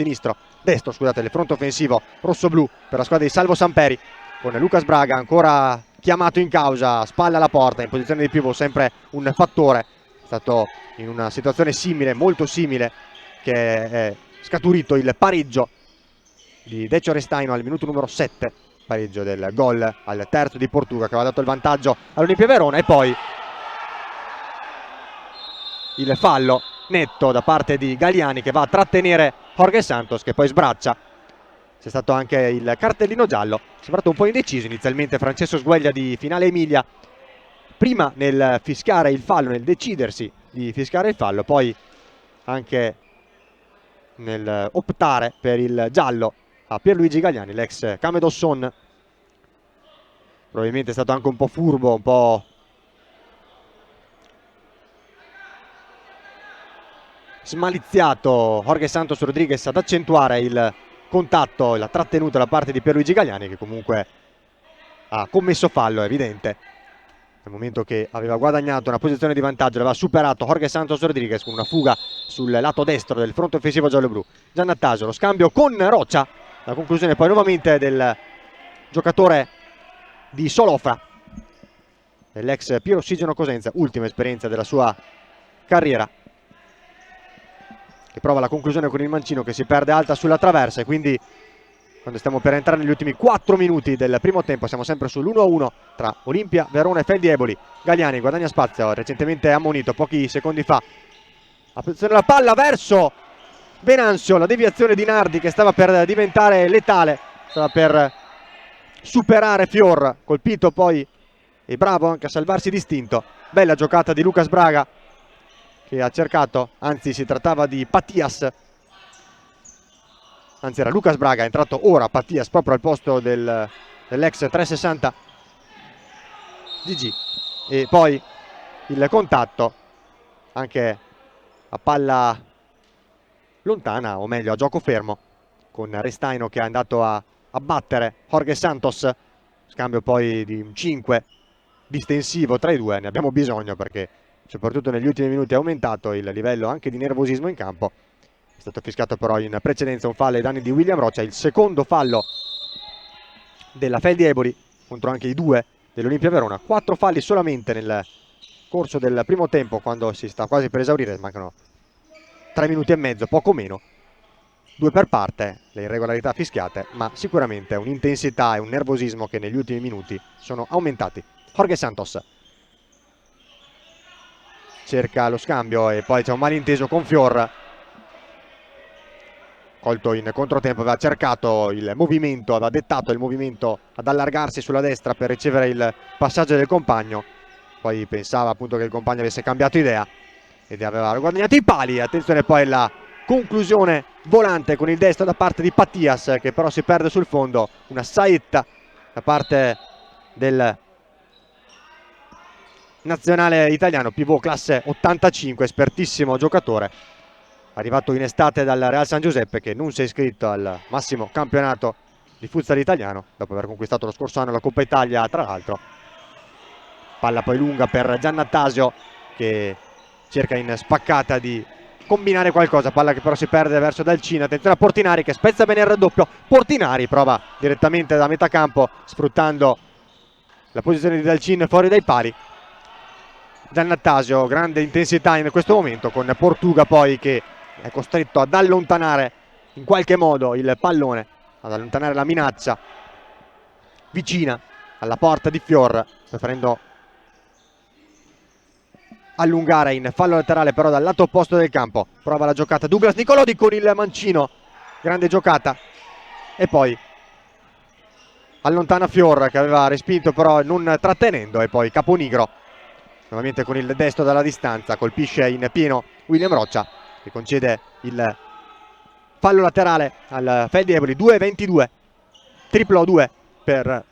destro, scusate, il fronte offensivo rosso-blu per la squadra di Salvo Samperi, con Lucas Braga ancora chiamato in causa, spalla alla porta, in posizione di pivot, sempre un fattore. È stato in una situazione simile, molto simile, che è scaturito il pareggio di Decio Restaino al minuto numero 7, pareggio del gol al terzo di Portuga, che aveva dato il vantaggio all'Olimpia Verona, e poi il fallo netto da parte di Galliani che va a trattenere Jorge Santos, che poi sbraccia. C'è stato anche il cartellino giallo, è sembrato un po' indeciso inizialmente Francesco Sgueglia di Finale Emilia, prima nel fischiare il fallo, nel decidersi di fischiare il fallo, poi anche nel optare per il giallo a Pierluigi Galliani, l'ex Camedosson. Probabilmente è stato anche un po' furbo, un po' smaliziato Jorge Santos Rodriguez ad accentuare il contatto e la trattenuta da parte di Pierluigi Galliani, che comunque ha commesso fallo, è evidente, nel momento che aveva guadagnato una posizione di vantaggio, aveva superato Jorge Santos Rodriguez con una fuga sul lato destro del fronte offensivo giallo-blu. Giannattasio, lo scambio con Roccia, la conclusione poi nuovamente del giocatore di Solofra, dell'ex Piero Ossigeno Cosenza, ultima esperienza della sua carriera, che prova la conclusione con il mancino che si perde alta sulla traversa. E quindi, quando stiamo per entrare negli ultimi 4 minuti del primo tempo, siamo sempre sull'1-1 tra Olimpia Verona e Feldi Eboli. Galliani guadagna spazio, recentemente ammonito pochi secondi fa. Attenzione alla palla verso Venanzio, la deviazione di Nardi che stava per diventare letale, stava per superare Fior, colpito poi e bravo anche a salvarsi distinto. Bella giocata di Lucas Braga, che ha cercato, anzi si trattava di Pattias, anzi era Lucas Braga, è entrato ora Pattias proprio al posto dell'ex 360 GG, e poi il contatto anche a palla lontana, o meglio a gioco fermo, con Restaino che è andato a battere Jorge Santos. Scambio poi di un 5 distensivo tra i due, ne abbiamo bisogno perché soprattutto negli ultimi minuti è aumentato il livello anche di nervosismo in campo. È stato fischiato però in precedenza un fallo ai danni di William Rocha, il secondo fallo della Feldi Eboli contro anche i due dell'Olimpia Verona. 4 falli solamente nel corso del primo tempo, quando si sta quasi per esaurire, mancano 3 minuti e mezzo, poco meno, 2 per parte, le irregolarità fischiate, ma sicuramente un'intensità e un nervosismo che negli ultimi minuti sono aumentati. Jorge Santos cerca lo scambio e poi c'è un malinteso con Fior, colto in controtempo, aveva cercato il movimento, aveva dettato il movimento ad allargarsi sulla destra per ricevere il passaggio del compagno, poi pensava appunto che il compagno avesse cambiato idea ed aveva guadagnato i pali. Attenzione poi alla conclusione volante con il destro da parte di Pattias, che però si perde sul fondo, una saetta da parte del nazionale italiano, pivot classe 85, espertissimo giocatore, arrivato in estate dal Real San Giuseppe, che non si è iscritto al massimo campionato di futsal italiano, dopo aver conquistato lo scorso anno la Coppa Italia tra l'altro. Palla poi lunga per Giannattasio che cerca in spaccata di combinare qualcosa, palla che però si perde verso Dalcin. Attenzione a Portinari che spezza bene il raddoppio. Portinari prova direttamente da metà campo sfruttando la posizione di Dalcin fuori dai pali. Giannattasio, grande intensità in questo momento, con Portuga poi che è costretto ad allontanare in qualche modo il pallone, ad allontanare la minaccia vicina alla porta di Fior, preferendo allungare in fallo laterale però dal lato opposto del campo. Prova la giocata Douglas Nicolodi con il mancino, grande giocata, e poi allontana Fior che aveva respinto però non trattenendo, e poi Caponigro nuovamente con il destro dalla distanza colpisce in pieno William Roccia che concede il fallo laterale al Feldieboli. 2-22, triplo 2 per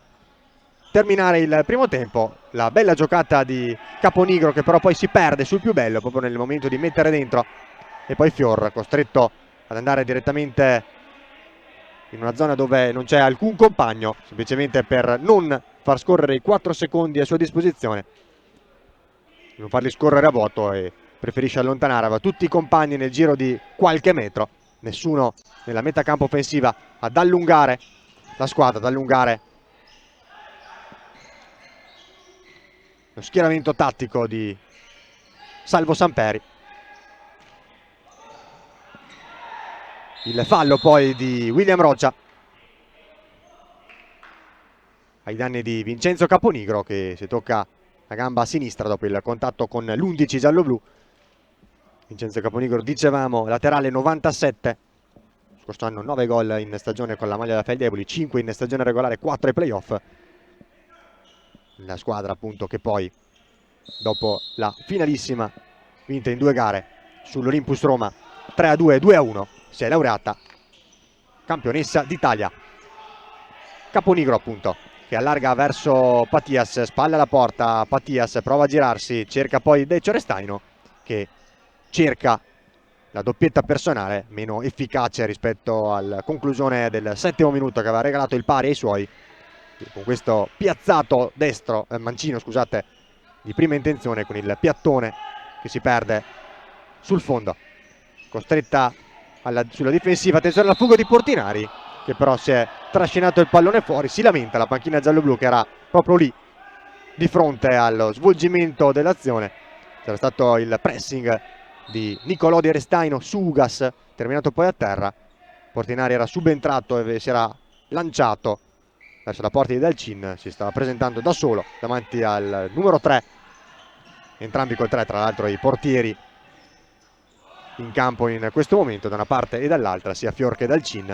terminare il primo tempo. La bella giocata di Caponigro che però poi si perde sul più bello proprio nel momento di mettere dentro, e poi Fior costretto ad andare direttamente in una zona dove non c'è alcun compagno, semplicemente per non far scorrere i 4 secondi a sua disposizione, non farli scorrere a vuoto, e preferisce allontanare. Aveva tutti i compagni nel giro di qualche metro, nessuno nella metà campo offensiva ad allungare la squadra, ad allungare lo schieramento tattico di Salvo Samperi. Il fallo poi di William Roccia ai danni di Vincenzo Caponigro che si tocca la gamba a sinistra dopo il contatto con l'11 giallo-blu. Vincenzo Caponigro, dicevamo, laterale 97, scorso anno 9 gol in stagione con la maglia della Feldieboli, 5 in stagione regolare, 4 ai playoff. La squadra appunto che poi dopo la finalissima vinta in 2 gare sull'Olympus Roma 3-2, 2-1 si è laureata campionessa d'Italia. Caponigro appunto che allarga verso Patias, spalla alla porta, Patias prova a girarsi, cerca poi Decio Restaino che cerca la doppietta personale meno efficace rispetto alla conclusione del 7° minuto che aveva regalato il pari ai suoi, con questo piazzato destro, mancino scusate, di prima intenzione, con il piattone che si perde sul fondo. Costretta sulla difensiva, attenzione alla fuga di Portinari che però si è trascinato il pallone fuori. Si lamenta la panchina giallo-blu che era proprio lì di fronte allo svolgimento dell'azione. C'era stato il pressing di Nicolodi e Restaino su Ugas, terminato poi a terra. Portinari era subentrato e si era lanciato verso la porta di Dalcin, si stava presentando da solo davanti al numero 3, entrambi col 3 tra l'altro i portieri in campo in questo momento da una parte e dall'altra, sia Fior che Dalcin,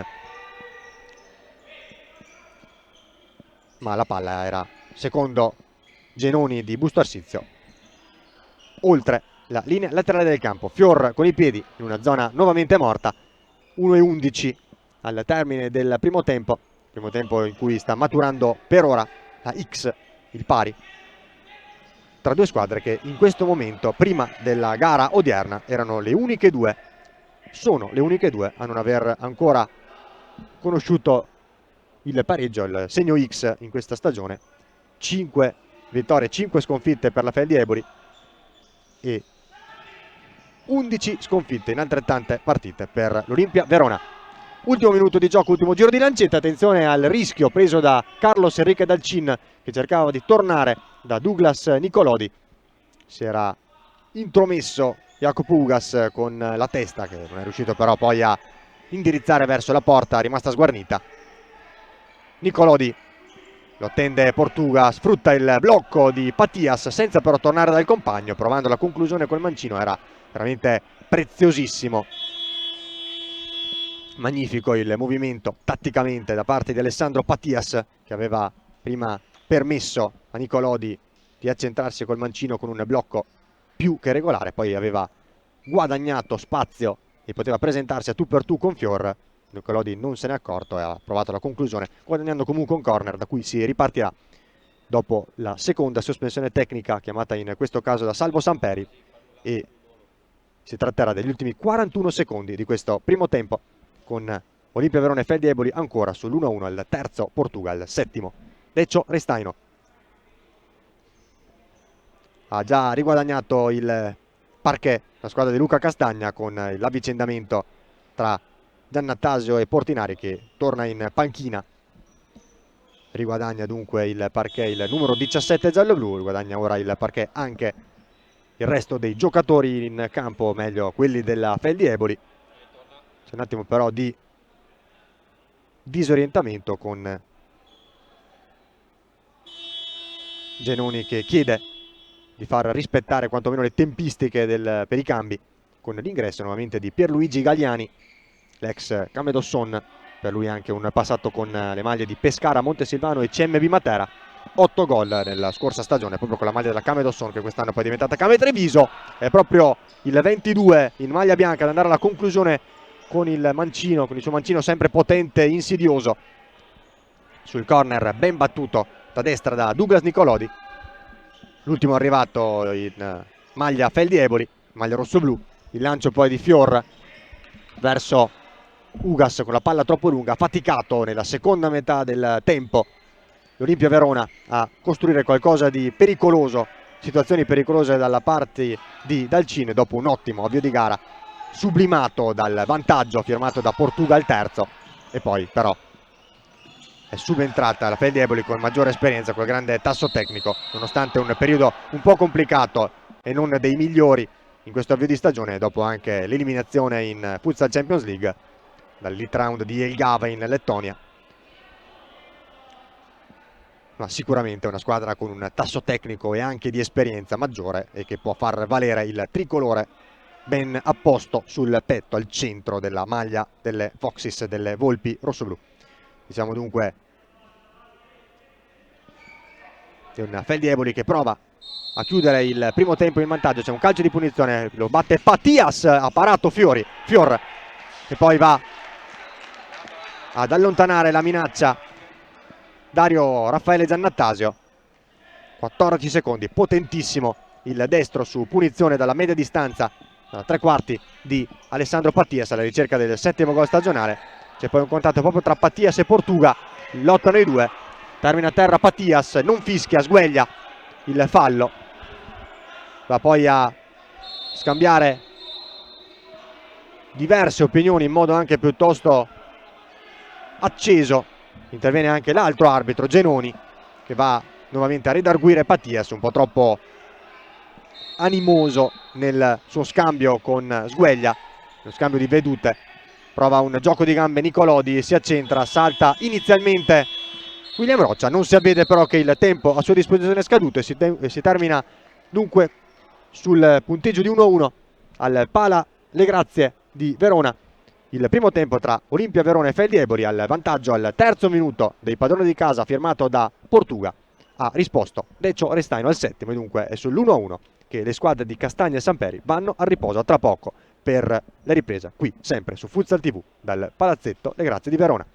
ma la palla era, secondo Genoni, di Busto Arsizio oltre la linea laterale del campo. Fior con i piedi in una zona nuovamente morta. 1-11 al termine del primo tempo in cui sta maturando per ora la X, il pari tra due squadre che in questo momento, prima della gara odierna, erano le uniche due, sono le uniche due a non aver ancora conosciuto il pareggio, il segno X in questa stagione. 5 vittorie, 5 sconfitte per la Feldieboli e 11 sconfitte in altrettante partite per l'Olimpia Verona. Ultimo minuto di gioco, ultimo giro di lancetta, attenzione al rischio preso da Carlos Enrique Dalcin che cercava di tornare da Douglas Nicolodi. Si era intromesso Jacopo Ugas con la testa che non è riuscito però poi a indirizzare verso la porta rimasta sguarnita. Nicolodi lo attende Portuga, sfrutta il blocco di Patias senza però tornare dal compagno, provando la conclusione col mancino. Era veramente preziosissimo, magnifico il movimento tatticamente da parte di Alessandro Patias, che aveva prima permesso a Nicolodi di accentrarsi col mancino con un blocco più che regolare, poi aveva guadagnato spazio e poteva presentarsi a tu per tu con Fior. Nicolodi non se n'è accorto e ha provato la conclusione, guadagnando comunque un corner da cui si ripartirà dopo la seconda sospensione tecnica chiamata in questo caso da Salvo Samperi, e si tratterà degli ultimi 41 secondi di questo primo tempo con Olimpia Verona e Feldi Eboli ancora sull'1-1 al terzo, Portugal settimo. Lecco Restaino ha già riguadagnato il parquet la squadra di Luca Castagna con l'avvicendamento tra Giannattasio e Portinari, che torna in panchina. Riguadagna dunque il parquet il numero 17 giallo-blu, riguadagna ora il parquet anche il resto dei giocatori in campo, meglio quelli della Feldi Eboli. C'è un attimo però di disorientamento con Genoni che chiede di far rispettare quantomeno le tempistiche per i cambi, con l'ingresso nuovamente di Pierluigi Galliani, l'ex Camedosson, per lui anche un passato con le maglie di Pescara, Montesilvano e CMB Matera. 8 gol nella scorsa stagione proprio con la maglia della Camedosson, che quest'anno poi è diventata Came Treviso. È proprio il 22 in maglia bianca ad andare alla conclusione con il mancino, con il suo mancino sempre potente e insidioso sul corner ben battuto da destra da Douglas Nicolodi. L'ultimo arrivato in maglia Feldi Eboli, maglia rossoblù. Il lancio poi di Fior verso Ugas con la palla troppo lunga, faticato nella seconda metà del tempo l'Olimpia Verona a costruire qualcosa di pericoloso, situazioni pericolose dalla parte di Dalcin dopo un ottimo avvio di gara sublimato dal vantaggio firmato da Portugal terzo, e poi però è subentrata la Feldi Eboli con maggiore esperienza, col grande tasso tecnico, nonostante un periodo un po' complicato e non dei migliori in questo avvio di stagione, dopo anche l'eliminazione in Futsal Champions League dall'elite round di Jelgava in Lettonia. Ma sicuramente una squadra con un tasso tecnico e anche di esperienza maggiore e che può far valere il tricolore ben apposto sul petto, al centro della maglia delle Foxes, delle Volpi rossoblù. Diciamo dunque è un Feldi Eboli che prova a chiudere il primo tempo in vantaggio. C'è un calcio di punizione, lo batte Pattias, ha parato Fior che poi va ad allontanare la minaccia Dario Raffaele Giannattasio. 14 secondi, potentissimo il destro su punizione dalla media distanza, da tre quarti di Alessandro Pattias alla ricerca del settimo gol stagionale. C'è poi un contatto proprio tra Pattias e Portuga, lottano i due, termina a terra Pattias, non fischia, sgueglia il fallo, va poi a scambiare diverse opinioni in modo anche piuttosto acceso. Interviene anche l'altro arbitro, Genoni, che va nuovamente a redarguire Pattias, un po' troppo animoso nel suo scambio con Sgueglia, lo scambio di vedute. Prova un gioco di gambe Nicolodi, si accentra, salta inizialmente William Roccia, non si avvede però che il tempo a sua disposizione è scaduto e si termina dunque sul punteggio di 1-1 al Pala Le Grazie di Verona. Il primo tempo tra Olimpia Verona e Feldi Eboli, al vantaggio al terzo minuto dei padroni di casa firmato da Portuga. Ha risposto Lecco Restaino al settimo e dunque è sull'1-1 che le squadre di Castagna e Samperi vanno a riposo tra poco per la ripresa qui sempre su Futsal TV dal Palazzetto Le Grazie di Verona.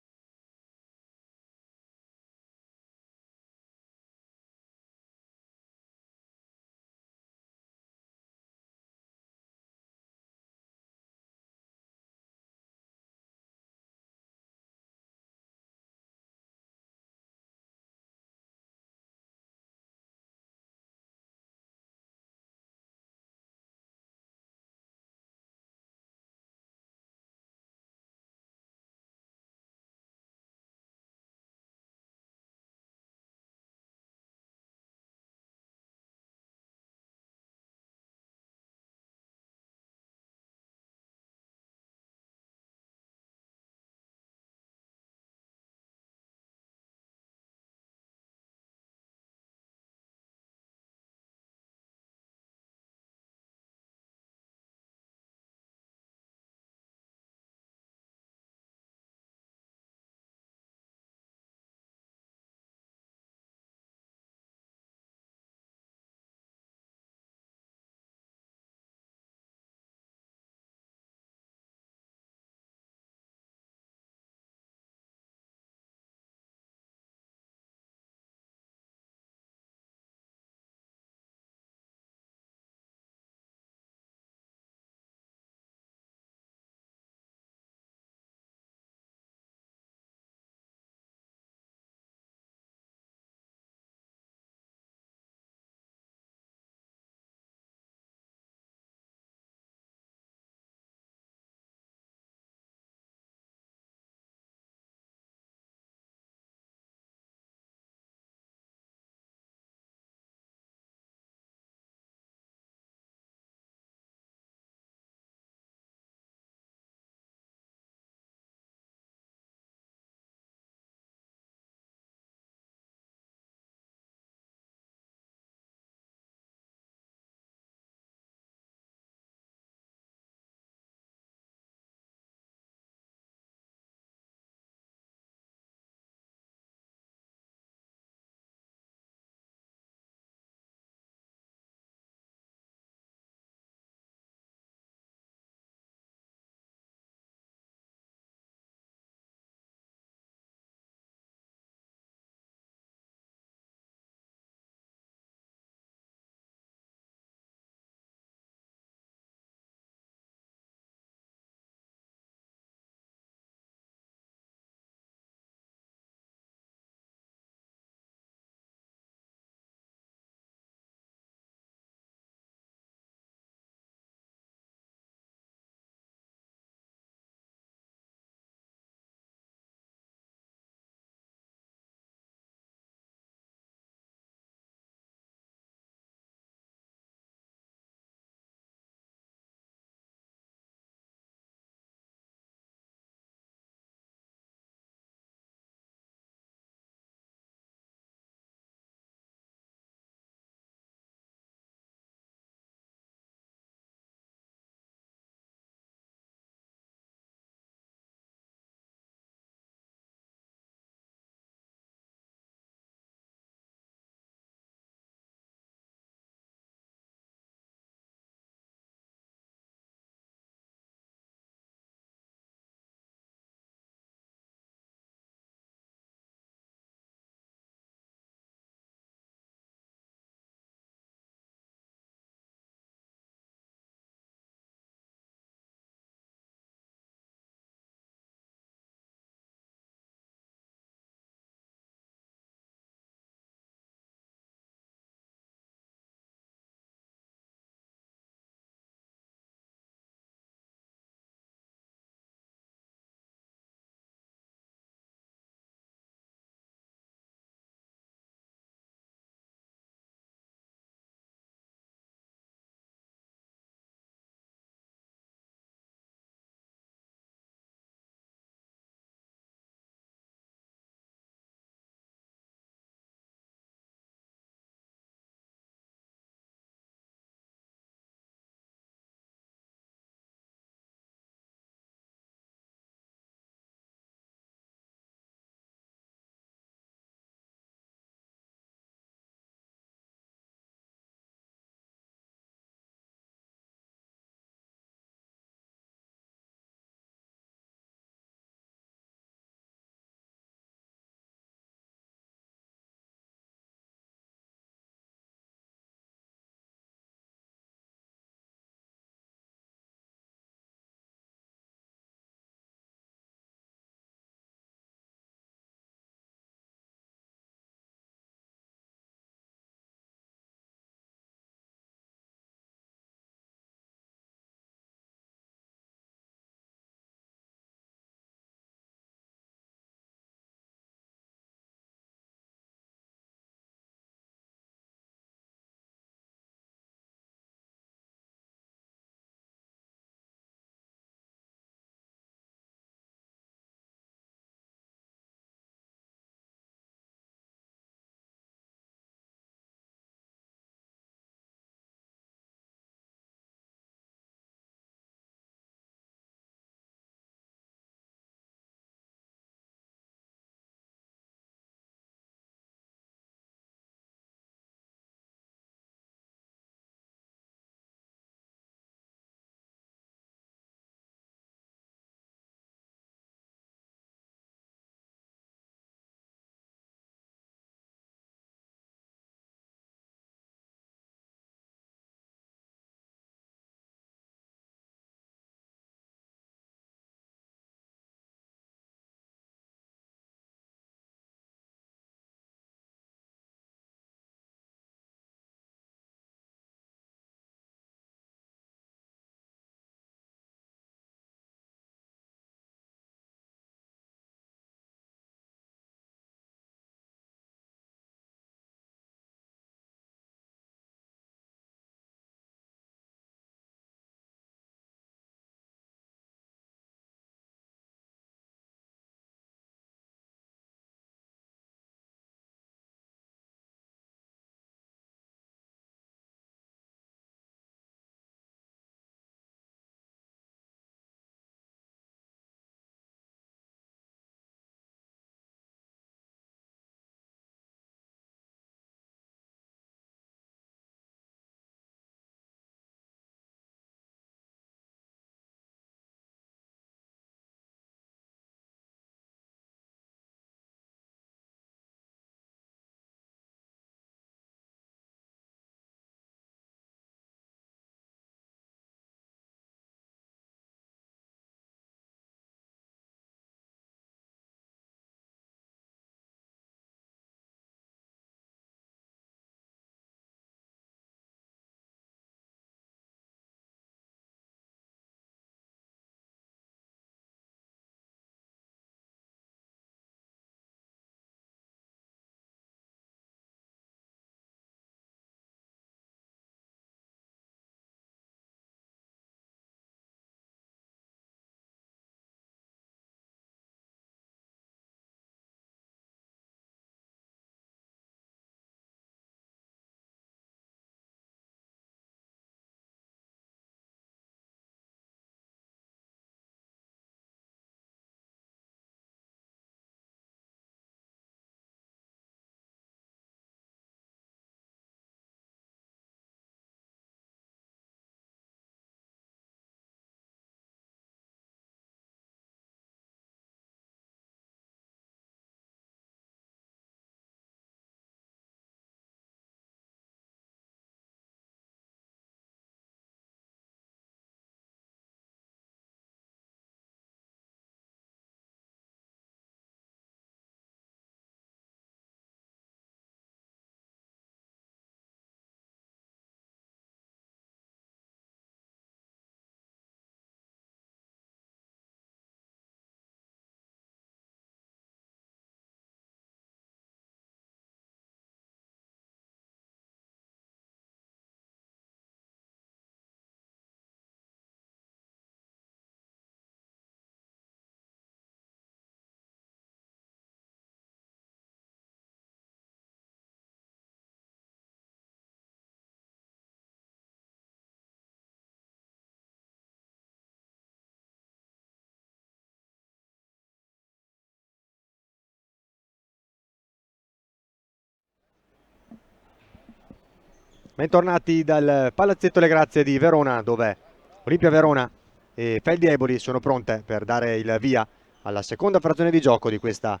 Bentornati dal Palazzetto Le Grazie di Verona, dove Olimpia Verona e Feldi Eboli sono pronte per dare il via alla seconda frazione di gioco di questa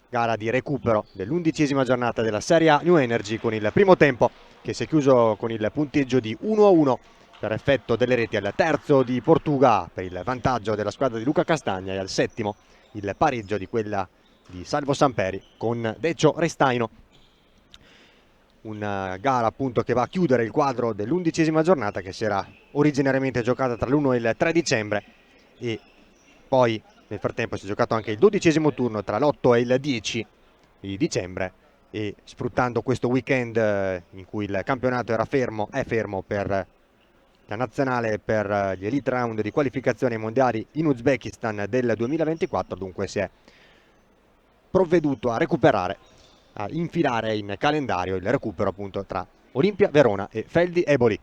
gara di recupero dell'11ª giornata della Serie A New Energy, con il primo tempo che si è chiuso con il punteggio di 1-1 per effetto delle reti al terzo di Portuga per il vantaggio della squadra di Luca Castagna, e al settimo il pareggio di quella di Salvo Samperi con Decio Restaino. Una gara appunto che va a chiudere il quadro dell'11ª giornata, che si era originariamente giocata tra l'1 e il 3 dicembre, e poi nel frattempo si è giocato anche il 12° turno tra l'8 e il 10 di dicembre, e sfruttando questo weekend in cui il campionato è fermo per la nazionale, per gli elite round di qualificazione ai mondiali in Uzbekistan del 2024, dunque si è provveduto a recuperare, a infilare in calendario il recupero appunto tra Olimpia Verona e Feldi Eboli,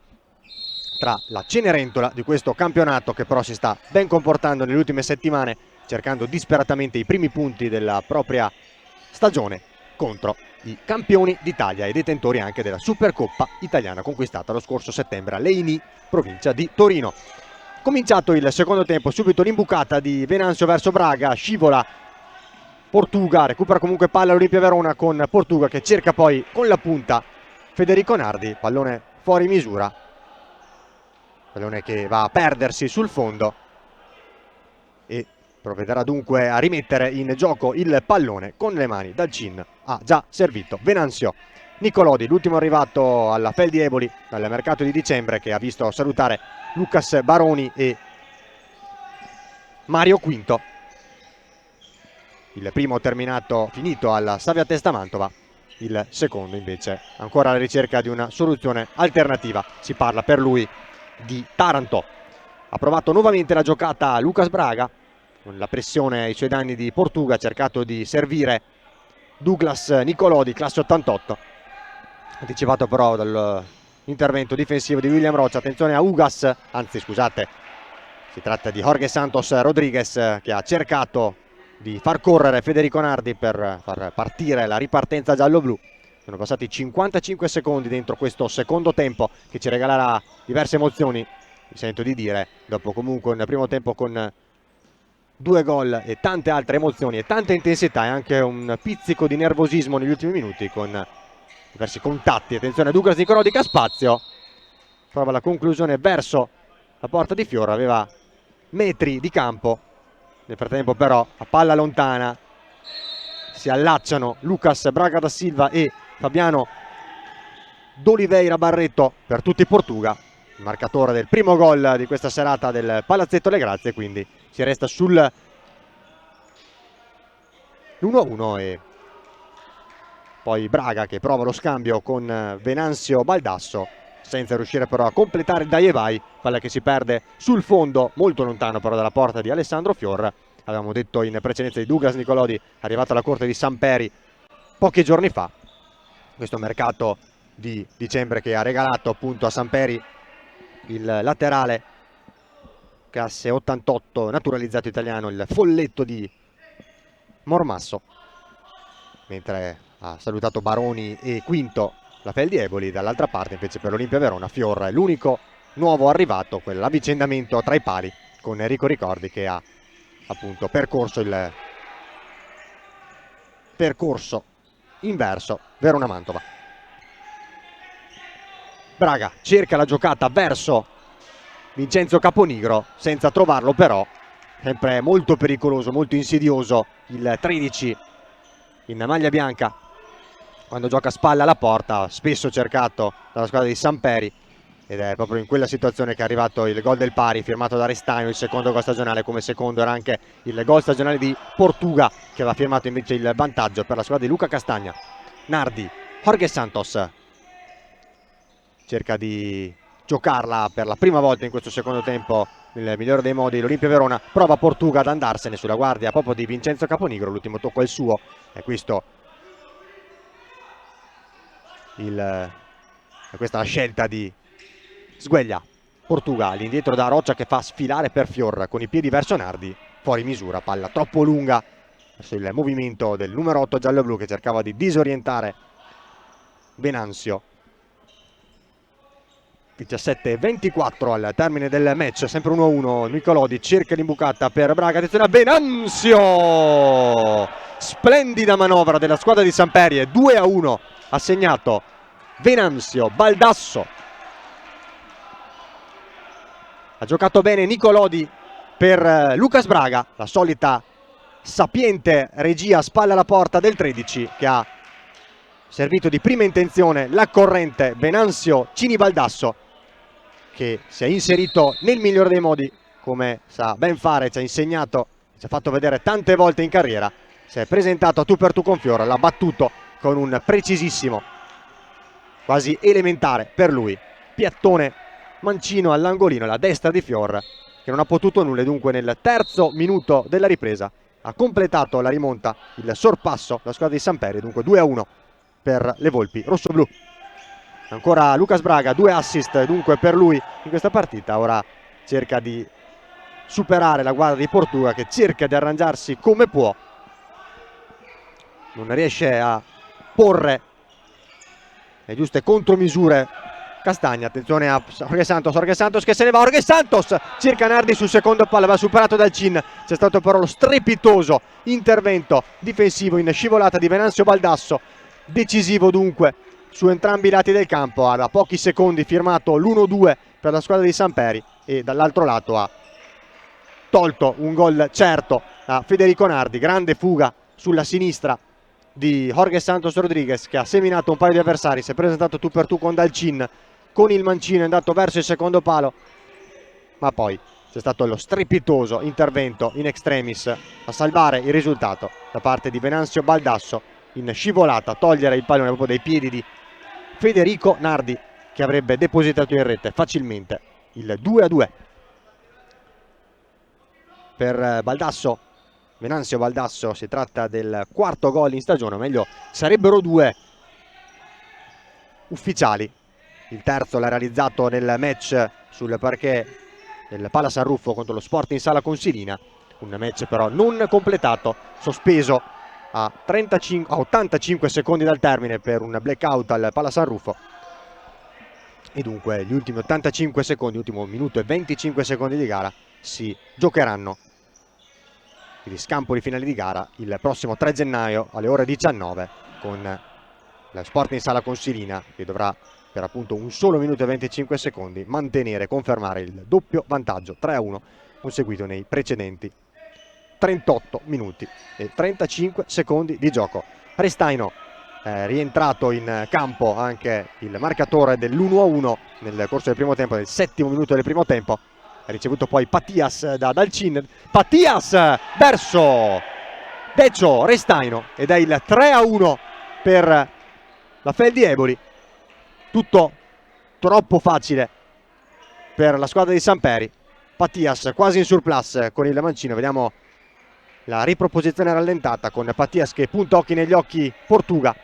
tra la Cenerentola di questo campionato, che però si sta ben comportando nelle ultime settimane, cercando disperatamente i primi punti della propria stagione contro i campioni d'Italia e detentori anche della Supercoppa italiana conquistata lo scorso settembre a Leini, provincia di Torino. Cominciato il secondo tempo, subito l'imbucata di Venanzio verso Braga, scivola Portuga, recupera comunque palla l'Olimpia Verona, con Portuga che cerca poi con la punta Federico Nardi, pallone fuori misura, pallone che va a perdersi sul fondo, e provvederà dunque a rimettere in gioco il pallone con le mani. Dal Cin ha già servito Venanzio. Nicolodi, l'ultimo arrivato alla Feldi Eboli dal mercato di dicembre, che ha visto salutare Lucas Baroni e Mario Quinto. Il primo finito alla Savia Testa Mantova, il secondo invece ancora alla ricerca di una soluzione alternativa. Si parla per lui di Taranto. Ha provato nuovamente la giocata Lucas Braga, con la pressione ai suoi danni di Portuga, ha cercato di servire Douglas Nicolodi, classe 88, anticipato però dall'intervento difensivo di William Rocha. Attenzione a Ugas, anzi scusate, si tratta di Jorge Santos Rodriguez, che ha cercato di far correre Federico Nardi per far partire la ripartenza giallo-blu. Sono passati 55 secondi dentro questo secondo tempo, che ci regalerà diverse emozioni, mi sento di dire, dopo comunque un primo tempo con 2 gol e tante altre emozioni e tanta intensità, e anche un pizzico di nervosismo negli ultimi minuti con diversi contatti. Attenzione a Douglas Nicolodi che ha spazio, prova la conclusione verso la porta di Fiora, aveva metri di campo. Nel frattempo però a palla lontana si allacciano Lucas Braga da Silva e Fabiano d'Oliveira Barreto, per tutti Portuga, il marcatore del primo gol di questa serata del Palazzetto Le Grazie. Quindi si resta sul l'1-1, e poi Braga che prova lo scambio con Venanzio Baldasso, senza riuscire però a completare il Daievai, palla che si perde sul fondo, molto lontano però dalla porta di Alessandro Fior. Avevamo detto in precedenza di Douglas Nicolodi, arrivato alla corte di Samperi pochi giorni fa, questo mercato di dicembre, che ha regalato appunto a Samperi il laterale classe 88 naturalizzato italiano, il folletto di Mormasso, mentre ha salutato Baroni e Quinto la Feldi Eboli. Dall'altra parte invece per l'Olimpia Verona Fior è l'unico nuovo arrivato, quell'avvicendamento tra i pali con Enrico Ricordi, che ha appunto percorso il percorso inverso Verona-Mantova. Braga cerca la giocata verso Vincenzo Caponigro senza trovarlo, però sempre molto pericoloso, molto insidioso il 13 in maglia bianca quando gioca spalla alla porta, spesso cercato dalla squadra di Samperi, ed è proprio in quella situazione che è arrivato il gol del pari firmato da Restaino, il secondo gol stagionale. Come secondo era anche il gol stagionale di Portuga, che aveva firmato invece il vantaggio per la squadra di Luca Castagna. Nardi, Jorge Santos cerca di giocarla per la prima volta in questo secondo tempo nel migliore dei modi l'Olimpia Verona, prova Portuga ad andarsene sulla guardia proprio di Vincenzo Caponigro, l'ultimo tocco è il suo, e questa è la scelta di Sgueglia. Portuga all'indietro da Roccia, che fa sfilare per Fior con i piedi verso Nardi, fuori misura, palla troppo lunga verso il movimento del numero 8 giallo-blu, che cercava di disorientare Venanzio. 17-24 al termine del match, sempre 1-1. Nicolodi cerca l'imbucata per Braga, attenzione a Venanzio, splendida manovra della squadra di Samperie. 2-1 ha segnato Venanzio. Baldasso ha giocato bene Nicolodi per Lucas Braga, la solita sapiente regia spalla alla porta del 13 che ha servito di prima intenzione la corrente Venanzio Cini Baldasso, che si è inserito nel migliore dei modi, come sa ben fare, ci ha insegnato, ci ha fatto vedere tante volte in carriera. Si è presentato a tu per tu con Fiora, l'ha battuto con un precisissimo, quasi elementare per lui, piattone mancino all'angolino, la destra di Fior, che non ha potuto nulla, e dunque nel terzo minuto della ripresa ha completato la rimonta, il sorpasso, la squadra di Samperie, dunque 2-1 per le Volpi rossoblù. Ancora Lucas Braga, 2 assist dunque per lui in questa partita. Ora cerca di superare la guardia di Portuga, che cerca di arrangiarsi come può, non riesce a porre le giuste contromisure Castagna. Attenzione a Jorge Santos che se ne va. Jorge Santos cerca Nardi sul secondo palo, va superato dal Cin. C'è stato però lo strepitoso intervento difensivo in scivolata di Venanzio Baldasso, decisivo dunque su entrambi i lati del campo. Ha da pochi secondi firmato l'1-2 per la squadra di Samperi e dall'altro lato ha tolto un gol certo a Federico Nardi. Grande fuga sulla sinistra di Jorge Santos Rodriguez, che ha seminato un paio di avversari, si è presentato tu per tu con Dalcin, con il mancino è andato verso il secondo palo, ma poi c'è stato lo strepitoso intervento in extremis a salvare il risultato da parte di Venanzio Baldasso in scivolata, togliere il pallone proprio dai piedi di Federico Nardi, che avrebbe depositato in rete facilmente il 2-2 per Baldasso. Venanzio Baldasso, si tratta del quarto gol in stagione, o meglio sarebbero 2 ufficiali. Il terzo l'ha realizzato nel match sul parquet del Pala San Ruffo contro lo Sporting Sala Consilina, un match però non completato, sospeso a 85 secondi dal termine per un blackout al Pala San Ruffo, e dunque gli ultimi 85 secondi, ultimo minuto e 25 secondi di gara, si giocheranno, quindi scampo di finale di gara, il prossimo 3 gennaio alle ore 19 con la Sporting Sala Consilina, che dovrà per appunto un solo minuto e 25 secondi mantenere, confermare il doppio vantaggio 3-1 conseguito nei precedenti 38 minuti e 35 secondi di gioco. Restaino, rientrato in campo anche il marcatore dell'1-1 nel corso del primo tempo, nel settimo minuto del primo tempo. Ha ricevuto poi Patias da Dalcin, Patias verso Decio Restaino, ed è il 3-1 per la Fel di Eboli. Tutto troppo facile per la squadra di Samperi. Patias quasi in surplus con il mancino, vediamo la riproposizione rallentata con Patias che punta occhi negli occhi Portuga,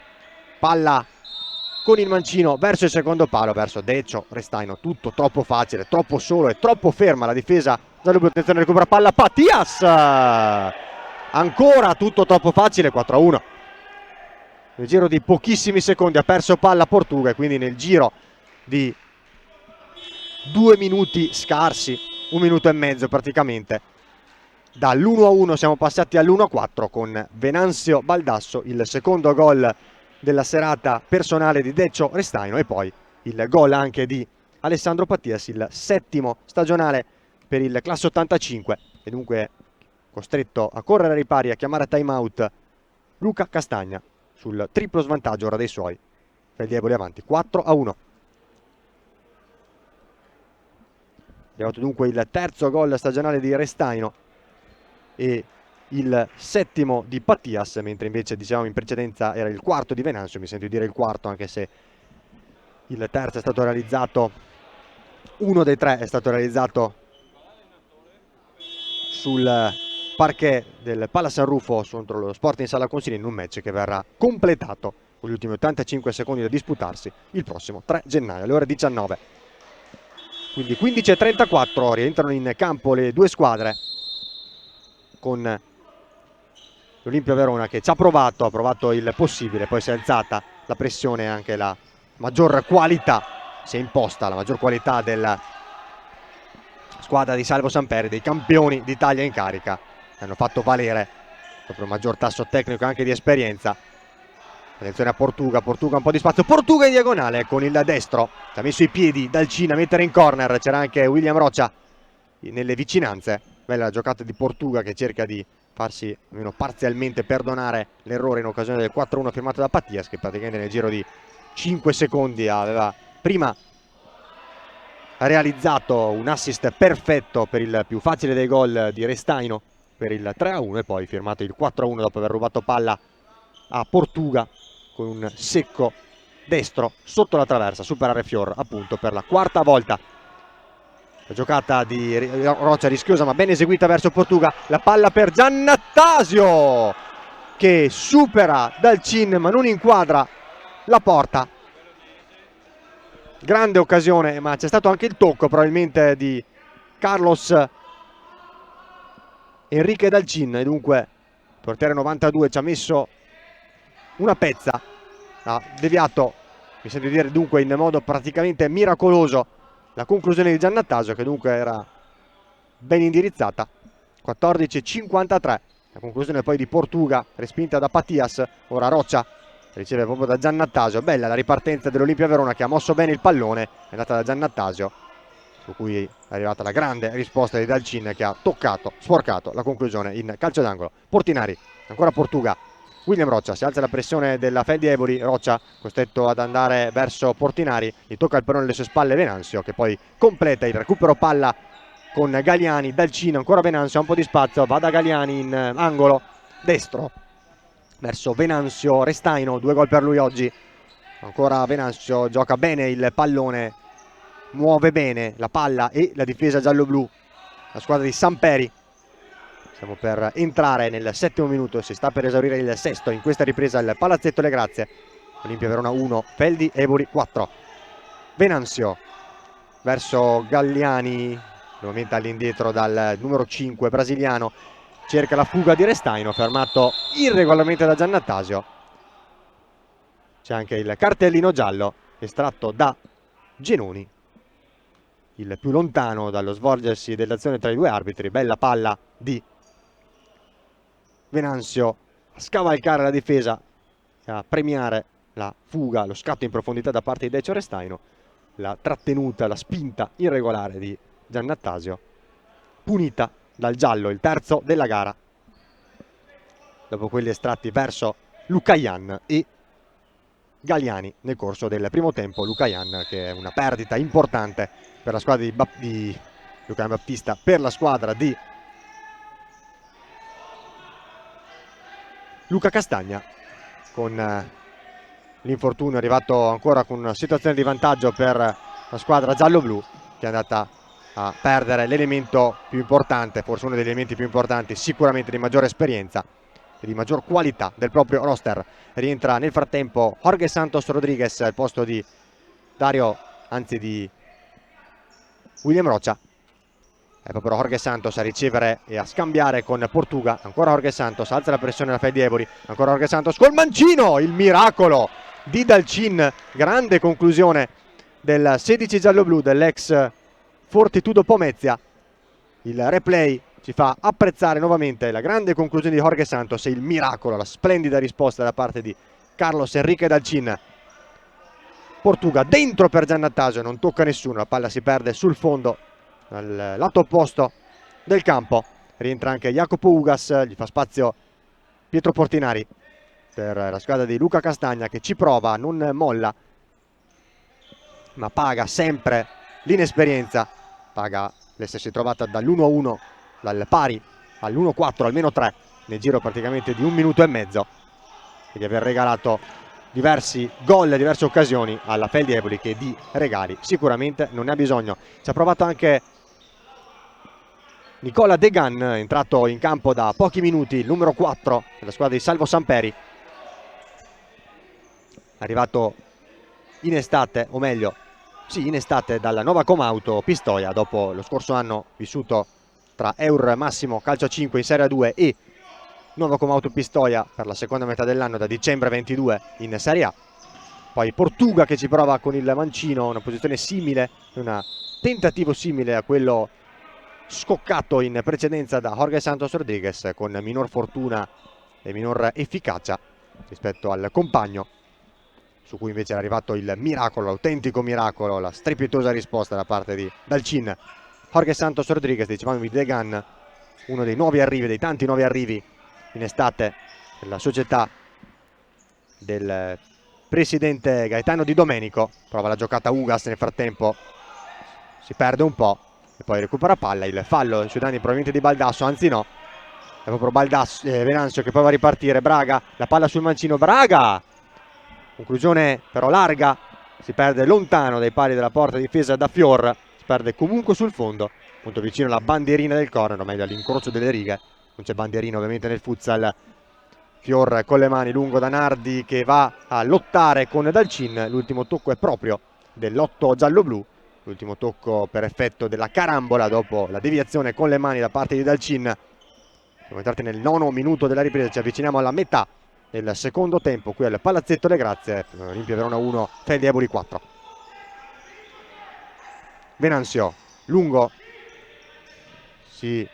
palla con il mancino verso il secondo palo, verso Decio Restaino. Tutto troppo facile, troppo solo e troppo ferma la difesa gialloblu. Attenzione, recupera palla Patias, ancora tutto troppo facile. 4-1 nel giro di pochissimi secondi ha perso palla Portuga, e quindi nel giro di 2 minuti scarsi, 1 minuto e mezzo praticamente, dall'1-1 siamo passati all'1-4 con Venanzio Baldasso, il secondo gol della serata personale di Decio Restaino, e poi il gol anche di Alessandro Patias, il settimo stagionale per il classe 85, e dunque costretto a correre ai ripari, a chiamare a time out Luca Castagna sul triplo svantaggio ora dei suoi. Feldieboli avanti 4-1. È arrivato dunque il terzo gol stagionale di Restaino e il settimo di Patias, mentre invece dicevamo in precedenza era il quarto di Venanzio. Mi sento di dire il quarto, anche se il terzo è stato realizzato, uno dei 3 è stato realizzato sul parquet del Pala San Ruffo contro lo Sporting Sala Consilina, in un match che verrà completato con gli ultimi 85 secondi da disputarsi il prossimo 3 gennaio alle ore 19. Quindi 15:34 rientrano in campo le due squadre, con l'Olimpia Verona che ci ha provato il possibile, poi si è alzata la pressione e anche la maggior qualità si è imposta la maggior qualità della squadra di Salvo Samperi, dei campioni d'Italia in carica, che hanno fatto valere proprio un maggior tasso tecnico e anche di esperienza. Attenzione a Portuga, Portuga un po' di spazio, Portuga in diagonale con il destro, ci ha messo i piedi Dalcin a mettere in corner, c'era anche William Roccia nelle vicinanze. Bella la giocata di Portuga che cerca di farsi almeno parzialmente perdonare l'errore in occasione del 4-1 firmato da Pattias, che praticamente nel giro di 5 secondi aveva prima realizzato un assist perfetto per il più facile dei gol di Restaino per il 3-1 e poi firmato il 4-1 dopo aver rubato palla a Portuga con un secco destro sotto la traversa, superare Fior appunto per la quarta volta. La giocata di Roccia rischiosa ma ben eseguita verso Portuga, la palla per Giannattasio che supera Dalcin ma non inquadra la porta. Grande occasione, ma c'è stato anche il tocco probabilmente di Carlos Enrique Dalcin e dunque il portiere 92 ci ha messo una pezza, ha deviato, mi sento di dire dunque in modo praticamente miracoloso, la conclusione di Giannattasio che dunque era ben indirizzata. 14:53, la conclusione poi di Portuga respinta da Pattias. Ora Roccia riceve proprio da Giannattasio. Bella la ripartenza dell'Olimpia Verona che ha mosso bene il pallone, è andata da Giannattasio, su cui è arrivata la grande risposta di Dalcin che ha toccato, sporcato la conclusione in calcio d'angolo. Portinari, ancora Portuga, William Roccia, si alza la pressione della Feldi Eboli, Roccia costretto ad andare verso Portinari, gli tocca il pallone alle sue spalle Venanzio che poi completa il recupero palla con Galliani. Dalcin, ancora Venanzio, ha un po' di spazio, va da Galliani in angolo destro verso Venanzio, Restaino, 2 gol per lui oggi. Ancora Venanzio, gioca bene il pallone, muove bene la palla e la difesa giallo-blu, la squadra di Samperi. Stiamo per entrare nel 7° minuto, si sta per esaurire il 6° in questa ripresa il Palazzetto Le Grazie. Olimpia Verona 1, Feldi Eboli 4. Venanzio verso Galliani, nuovamente all'indietro dal numero 5 brasiliano, cerca la fuga di Restaino, fermato irregolarmente da Giannattasio. C'è anche il cartellino giallo estratto da Genoni, il più lontano dallo svolgersi dell'azione tra i due arbitri. Bella palla di Venanzio a scavalcare la difesa e a premiare la fuga, lo scatto in profondità da parte di Decio Restaino, la trattenuta, la spinta irregolare di Giannattasio, punita dal giallo, il terzo della gara, dopo quelli estratti verso Lucayan e Galliani nel corso del primo tempo. Lucayan che è una perdita importante per la squadra di Lucayan Battista, per la squadra di Luca Castagna, con l'infortunio arrivato ancora con una situazione di vantaggio per la squadra giallo-blu, che è andata a perdere l'elemento più importante, forse uno degli elementi più importanti, sicuramente di maggiore esperienza e di maggior qualità del proprio roster. Rientra nel frattempo Jorge Santos Rodriguez al posto di di William Roccia. È proprio Jorge Santos a ricevere e a scambiare con Portuga. Ancora Jorge Santos, alza la pressione alla Feldi Eboli, ancora Jorge Santos col mancino, il miracolo di Dalcin, grande conclusione del 16 giallo-blu dell'ex Fortitudo Pomezia. Il replay ci fa apprezzare nuovamente la grande conclusione di Jorge Santos e il miracolo, la splendida risposta da parte di Carlos Enrique Dalcin. Portuga dentro per Giannattasio, non tocca nessuno, la palla si perde sul fondo dal lato opposto del campo. Rientra anche Jacopo Ugas, gli fa spazio Pietro Portinari per la squadra di Luca Castagna, che ci prova, non molla, ma paga sempre l'inesperienza, paga l'essersi trovata dall'1-1, dal pari all'1-4, almeno 3 nel giro praticamente di 1 minuto e mezzo, e di aver regalato diversi gol e diverse occasioni alla Feldi Eboli, che di regali sicuramente non ne ha bisogno. Ci ha provato anche Nicola Degan, entrato in campo da pochi minuti, il numero 4 della squadra di Salvo Samperi, arrivato in estate, o meglio sì, in estate dalla Nuova Comauto Pistoia, dopo lo scorso anno vissuto tra Eur Massimo Calcio 5 in Serie 2 e Nuova Comauto Pistoia per la seconda metà dell'anno, da dicembre 22 in Serie A. Poi Portuga che ci prova con il mancino, una posizione simile, un tentativo simile a quello scoccato in precedenza da Jorge Santos Rodriguez, con minor fortuna e minor efficacia rispetto al compagno, su cui invece è arrivato il miracolo, l'autentico miracolo, la strepitosa risposta da parte di Dalcin. Jorge Santos Rodriguez, dicevamo di Degan, uno dei nuovi arrivi, dei tanti nuovi arrivi in estate della società del presidente Gaetano Di Domenico. Prova la giocata Ugas, nel frattempo si perde un po' e poi recupera palla. Il fallo sui danni probabilmente di Baldasso, anzi no, è proprio Baldasso, Venanzio che poi va a ripartire. Braga, la palla sul mancino, Braga, conclusione però larga, si perde lontano dai pali della porta difesa da Fior, si perde comunque sul fondo, molto vicino alla bandierina del corner, o meglio all'incrocio delle righe. Non c'è bandierina ovviamente nel futsal. Fior con le mani, lungo da Nardi che va a lottare con Dalcin. L'ultimo tocco è proprio dell'8 giallo-blu, l'ultimo tocco per effetto della carambola dopo la deviazione con le mani da parte di Dalcin. Siamo entrati nel 9° minuto della ripresa, ci avviciniamo alla metà del secondo tempo qui al Palazzetto Le Grazie. Olimpia Verona 1, Feldi Eboli 4. Venanzio, lungo, si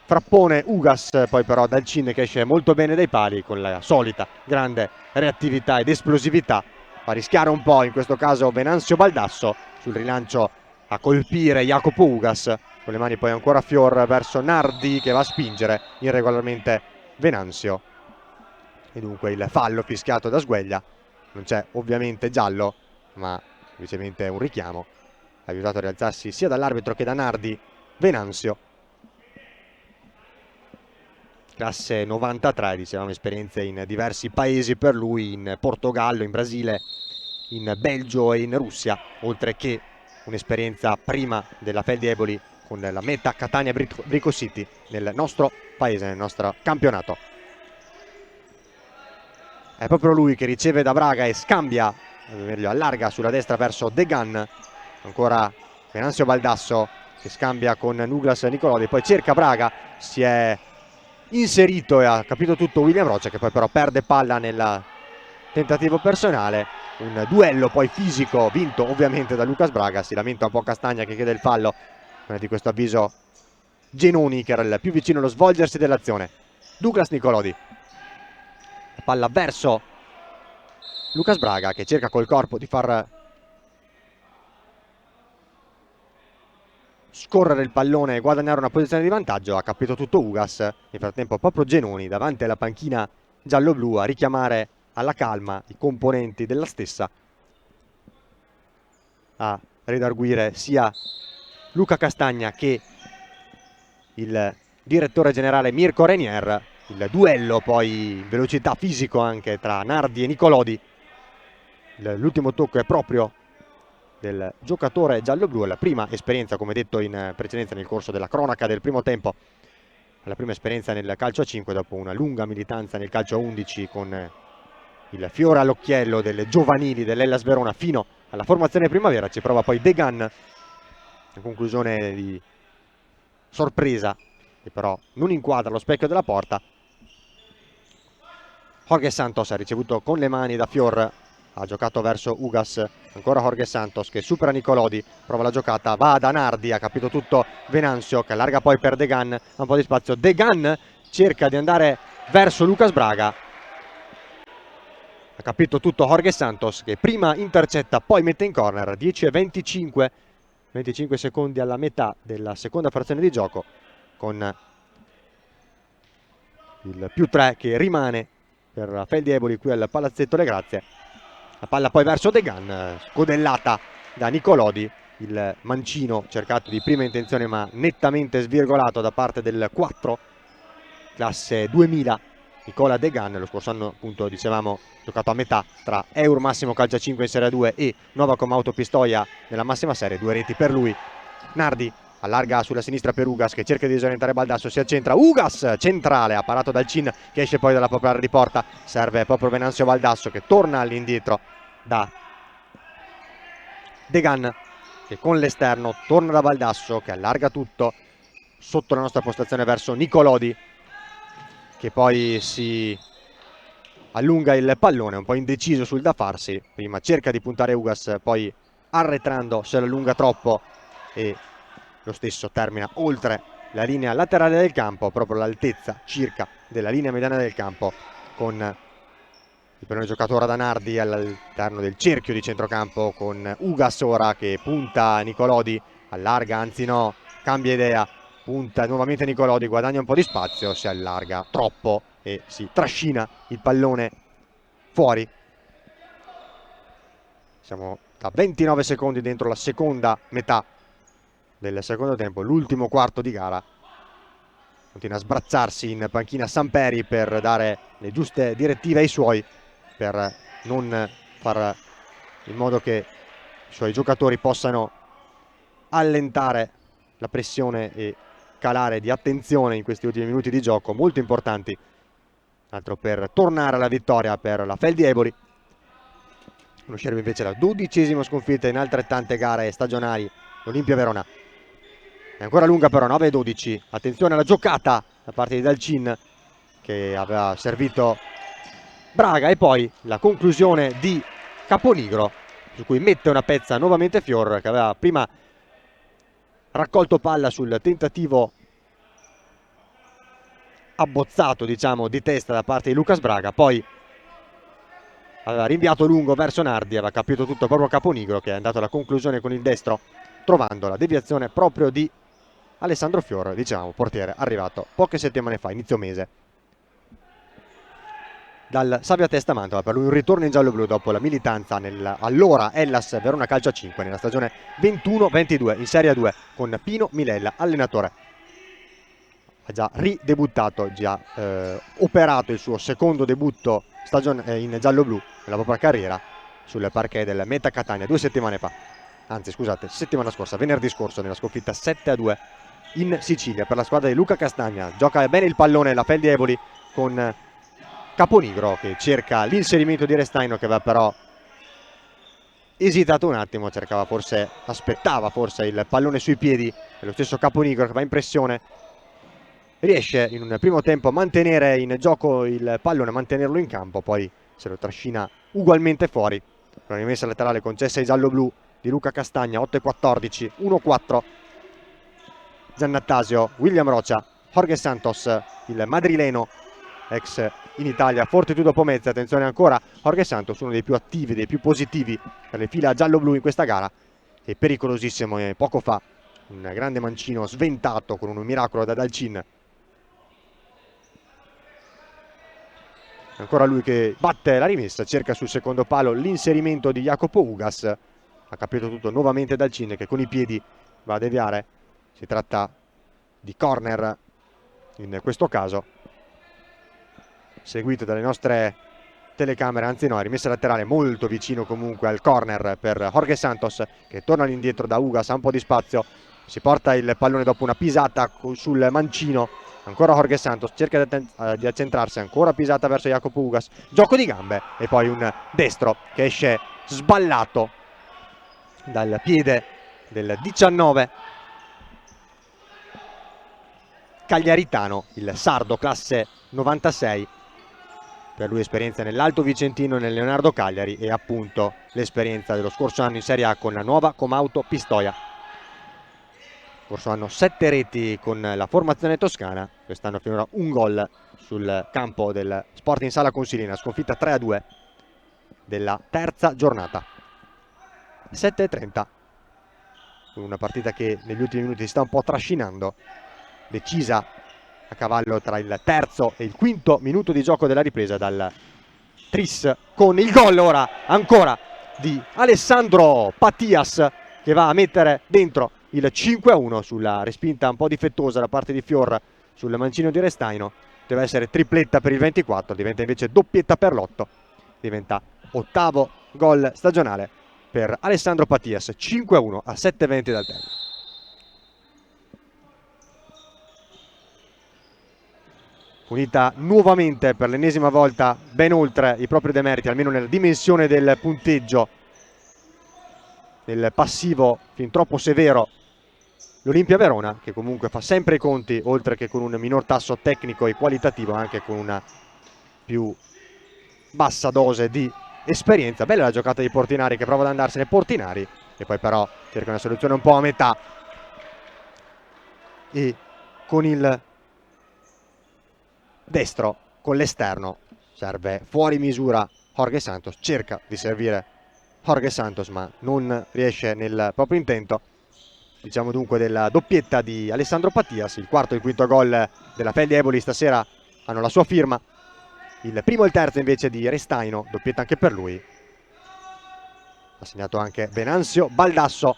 frappone Ugas, poi però Dalcin che esce molto bene dai pali con la solita grande reattività ed esplosività. Fa rischiare un po' in questo caso Venanzio Baldasso sul rilancio a colpire Jacopo Ugas, con le mani poi ancora Fior verso Nardi che va a spingere irregolarmente Venanzio, e dunque il fallo fischiato da Sgueglia. Non c'è ovviamente giallo, ma semplicemente un richiamo, aiutato a rialzarsi sia dall'arbitro che da Nardi Venanzio. Classe 93, dicevamo, esperienze in diversi paesi per lui, in Portogallo, in Brasile, in Belgio e in Russia, oltre che un'esperienza prima della Feldi Eboli con la Meta Catania Brico City nel nostro paese, nel nostro campionato. È proprio lui che riceve da Braga e scambia, meglio allarga sulla destra verso Degan. Ancora Venanzio Baldasso che scambia con Douglas Nicolodi, poi cerca Braga, si è inserito e ha capito tutto William Rocha, che poi però perde palla nel tentativo personale. Un duello poi fisico vinto ovviamente da Lucas Braga. Si lamenta un po' Castagna che chiede il fallo, di questo avviso Genoni che era il più vicino allo svolgersi dell'azione. Douglas Nicolodi, la palla verso Lucas Braga che cerca col corpo di far scorrere il pallone e guadagnare una posizione di vantaggio. Ha capito tutto Ugas. Nel frattempo proprio Genoni davanti alla panchina giallo-blu a richiamare alla calma i componenti della stessa, a redarguire sia Luca Castagna che il direttore generale Mirko Renier. Il duello poi in velocità, fisico anche, tra Nardi e Nicolodi. L'ultimo tocco è proprio del giocatore giallo-blu, la prima esperienza, come detto in precedenza nel corso della cronaca del primo tempo, la prima esperienza nel calcio a 5 dopo una lunga militanza nel calcio a 11 con il fiore all'occhiello delle giovanili dell'Hellas Verona fino alla formazione primavera. Ci prova poi Degan, in conclusione di sorpresa che però non inquadra lo specchio della porta. Jorge Santos ha ricevuto con le mani da Fior, ha giocato verso Ugas, ancora Jorge Santos che supera Nicolodi, prova la giocata, va da Nardi, ha capito tutto Venanzio che allarga poi per Degan, ha un po' di spazio, Degan cerca di andare verso Lucas Braga, ha capito tutto Jorge Santos che prima intercetta poi mette in corner. 10:25, 25 secondi alla metà della seconda frazione di gioco, con il +3 che rimane per Feldi Eboli qui al Palazzetto Le Grazie. La palla poi verso Degan, scodellata da Nicolodi, il mancino cercato di prima intenzione ma nettamente svirgolato da parte del 4, classe 2000, Nicola Degan. Lo scorso anno appunto dicevamo giocato a metà tra Eur Massimo Calcio 5 in Serie 2 e Novacom Auto Pistoia nella massima serie, 2 reti per lui. Nardi allarga sulla sinistra per Ugas che cerca di disorientare Baldasso, si accentra, Ugas centrale, ha parato Dalcin che esce poi dalla propria area di porta, serve proprio Venanzio Baldasso che torna all'indietro da Degan che con l'esterno torna da Baldasso che allarga tutto sotto la nostra postazione verso Nicolodi che poi si allunga il pallone, un po' indeciso sul da farsi, prima cerca di puntare Ugas, poi arretrando se lo allunga troppo e lo stesso termina oltre la linea laterale del campo, proprio all'altezza circa della linea mediana del campo, con il pallone giocato ora da Nardi all'interno del cerchio di centrocampo, con Ugas ora che punta Nicolodi, allarga, anzi no, cambia idea, punta nuovamente Nicolodi, guadagna un po' di spazio, si allarga troppo e si trascina il pallone fuori. Siamo da 29 secondi dentro la seconda metà del secondo tempo, l'ultimo quarto di gara. Continua a sbrazzarsi in panchina Samperi per dare le giuste direttive ai suoi, per non far in modo che i suoi giocatori possano allentare la pressione e calare di attenzione in questi ultimi minuti di gioco molto importanti, altro per tornare alla vittoria per la Fel di Eboli. Conosceremo invece la 12ª sconfitta in altrettante gare stagionali l'Olimpia Verona. È ancora lunga però, 9-12, attenzione alla giocata da parte di Dalcin che aveva servito Braga, e poi la conclusione di Caponigro su cui mette una pezza nuovamente Fior, che aveva prima raccolto palla sul tentativo abbozzato, diciamo, di testa da parte di Lucas Braga, poi aveva rinviato lungo verso Nardi, aveva capito tutto proprio Caponigro, che è andato alla conclusione con il destro trovando la deviazione proprio di Alessandro Fior, diciamo portiere arrivato poche settimane fa, inizio mese, dal Savia Testa Mantova. Per lui un ritorno in giallo-blu dopo la militanza allora Hellas Verona Calcio 5 nella stagione 21-22 in Serie 2 con Pino Milella allenatore. Ha già ridebuttato, già operato il suo secondo debutto in giallo-blu nella propria carriera sul parquet del Meta Catania 2 settimane fa, anzi scusate, settimana scorsa, venerdì scorso, nella sconfitta 7-2 in Sicilia per la squadra di Luca Castagna. Gioca bene il pallone la Fel di Eboli con Caponigro che cerca l'inserimento di Restaino, che aveva però esitato un attimo, aspettava forse il pallone sui piedi, e lo stesso Caponigro che va in pressione riesce in un primo tempo a mantenere in gioco il pallone, a mantenerlo in campo, poi se lo trascina ugualmente fuori. La rimessa laterale concessa ai giallo-blu di Luca Castagna, 8-14, 1-4. Giannattasio, William Rocha, Jorge Santos, il madrileno, ex in Italia, Fortitudo Pomezia. Attenzione ancora, Jorge Santos, uno dei più attivi, dei più positivi per le fila giallo-blu in questa gara, è pericolosissimo, e poco fa un grande mancino sventato con un miracolo da Dalcin. Ancora lui che batte la rimessa, cerca sul secondo palo l'inserimento di Jacopo Ugas, ha capito tutto nuovamente Dalcin che con i piedi va a deviare. Si tratta di corner in questo caso, seguito dalle nostre telecamere, anzi no, rimessa laterale molto vicino comunque al corner per Jorge Santos, che torna all'indietro da Ugas, ha un po' di spazio, si porta il pallone dopo una pisata sul mancino. Ancora Jorge Santos cerca di accentrarsi, ancora pisata verso Jacopo Ugas, gioco di gambe e poi un destro che esce sballato dal piede del 19 cagliaritano, il sardo classe 96. Per lui esperienza nell'Alto Vicentino e nel Leonardo Cagliari, e appunto l'esperienza dello scorso anno in Serie A con la nuova Comauto Pistoia. Scorso anno 7 reti con la formazione toscana, quest'anno finora un gol sul campo del Sporting Sala Consilina, sconfitta 3-2 della terza giornata. 7-30, una partita che negli ultimi minuti si sta un po' trascinando, decisa a cavallo tra il terzo e il quinto minuto di gioco della ripresa dal Tris, con il gol ora ancora di Alessandro Patias, che va a mettere dentro il 5-1 sulla respinta un po' difettosa da parte di Fior sul mancino di Restaino. Deve essere tripletta per il 24, diventa invece doppietta per l'8, diventa ottavo gol stagionale per Alessandro Patias, 5-1 a 7:20 dal termine. Punita nuovamente per l'ennesima volta ben oltre i propri demeriti, almeno nella dimensione del punteggio, del passivo fin troppo severo, l'Olimpia Verona, che comunque fa sempre i conti, oltre che con un minor tasso tecnico e qualitativo, anche con una più bassa dose di esperienza. Bella la giocata di Portinari, che prova ad andarsene. Portinari, e poi però cerca una soluzione un po' a metà, e con il destro, con l'esterno, serve fuori misura Jorge Santos. Cerca di servire Jorge Santos, ma non riesce nel proprio intento. Diciamo dunque della doppietta di Alessandro Pattias. Il quarto e il quinto gol della Feldi Eboli stasera hanno la sua firma. Il primo e il terzo invece di Restaino, doppietta anche per lui. Ha segnato anche Venanzio Baldasso,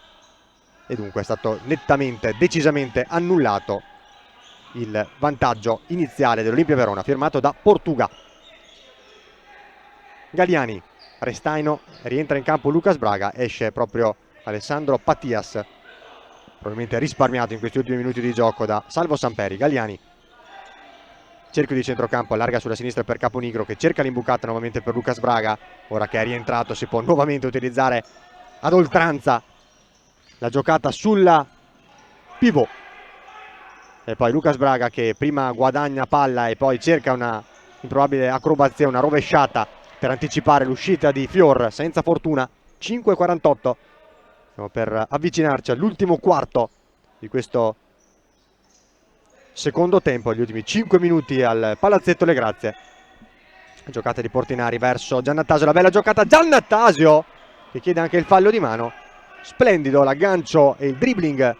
e dunque è stato nettamente, decisamente annullato il vantaggio iniziale dell'Olimpia Verona, firmato da Portuga. Galliani, Restaino, rientra in campo Lucas Braga, esce proprio Alessandro Pattias, probabilmente risparmiato in questi ultimi minuti di gioco da Salvo Samperi. Galliani, cerchio di centrocampo, allarga sulla sinistra per Caponigro, che cerca l'imbucata nuovamente per Lucas Braga. Ora che è rientrato si può nuovamente utilizzare ad oltranza la giocata sulla pivot, e poi Lucas Braga che prima guadagna palla e poi cerca una improbabile acrobazia, una rovesciata per anticipare l'uscita di Fior, senza fortuna. 5:48, stiamo per avvicinarci all'ultimo quarto di questo secondo tempo, gli ultimi 5 minuti al Palazzetto Le Grazie. Giocata di Portinari verso Giannattasio, la bella giocata Giannattasio che chiede anche il fallo di mano. Splendido l'aggancio e il dribbling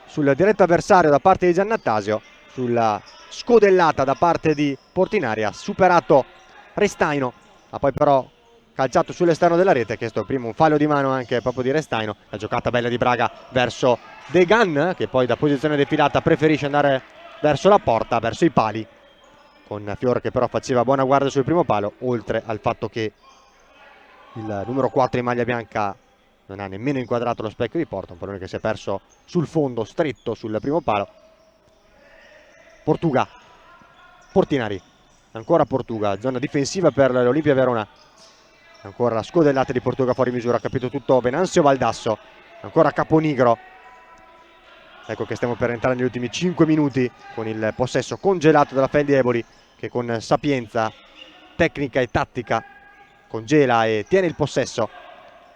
sul diretto avversario da parte di Giannattasio, sulla scodellata da parte di Portinari. Ha superato Restaino, ha poi però calciato sull'esterno della rete, chiesto prima un fallo di mano anche proprio di Restaino. La giocata bella di Braga verso Degan, che poi da posizione defilata preferisce andare verso la porta, verso i pali, con Fior che però faceva buona guardia sul primo palo, oltre al fatto che il numero 4 in maglia bianca non ha nemmeno inquadrato lo specchio di porta, un pallone che si è perso sul fondo stretto sul primo palo. Portuga, Portinari, ancora Portuga, zona difensiva per l'Olimpia Verona, ancora la scodellata di Portuga fuori misura, ha capito tutto Venanzio Baldasso, ancora Caponigro. Ecco che stiamo per entrare negli ultimi 5 minuti con il possesso congelato della Feldi Eboli, che con sapienza, tecnica e tattica congela e tiene il possesso.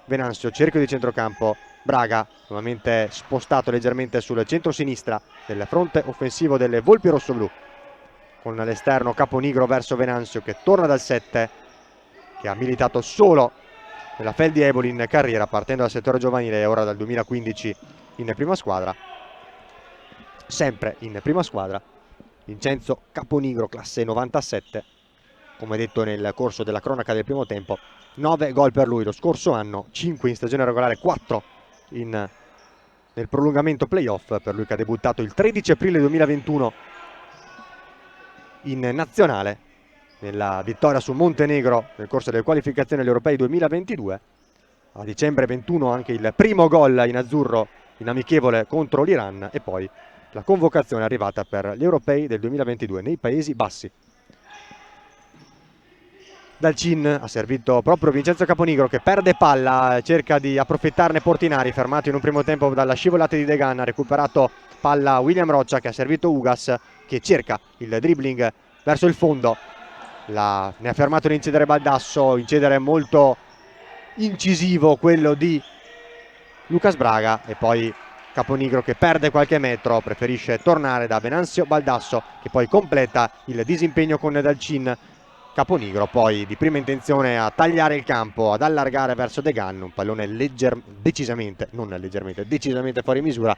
Venanzio, cerchio di centrocampo, Braga nuovamente spostato leggermente sul centro-sinistra del fronte offensivo delle Volpi Rossoblu, con l'esterno Caponigro verso Venanzio, che torna dal 7, che ha militato solo nella Feldi Eboli in carriera, partendo dal settore giovanile e ora dal 2015 in prima squadra. Sempre in prima squadra Vincenzo Caponigro, classe 97, come detto nel corso della cronaca del primo tempo. 9 gol per lui lo scorso anno, 5 in stagione regolare, 4 nel prolungamento playoff, per lui che ha debuttato il 13 aprile 2021 in nazionale nella vittoria su Montenegro nel corso delle qualificazioni agli europei 2022. A dicembre 21 anche il primo gol in azzurro in amichevole contro l'Iran, e poi la convocazione è arrivata per gli europei del 2022 nei Paesi Bassi. Dal CIN ha servito proprio Vincenzo Caponigro, che perde palla, cerca di approfittarne Portinari, fermato in un primo tempo dalla scivolata di Degan. Ha recuperato palla William Roccia, che ha servito Ugas, che cerca il dribbling verso il fondo. Ne ha fermato l'incedere Baldasso, incedere molto incisivo quello di Lucas Braga, e poi Caponigro che perde qualche metro, preferisce tornare da Venanzio Baldasso, che poi completa il disimpegno con Dalcin. Caponigro poi di prima intenzione a tagliare il campo, ad allargare verso Degan, un pallone decisamente fuori misura,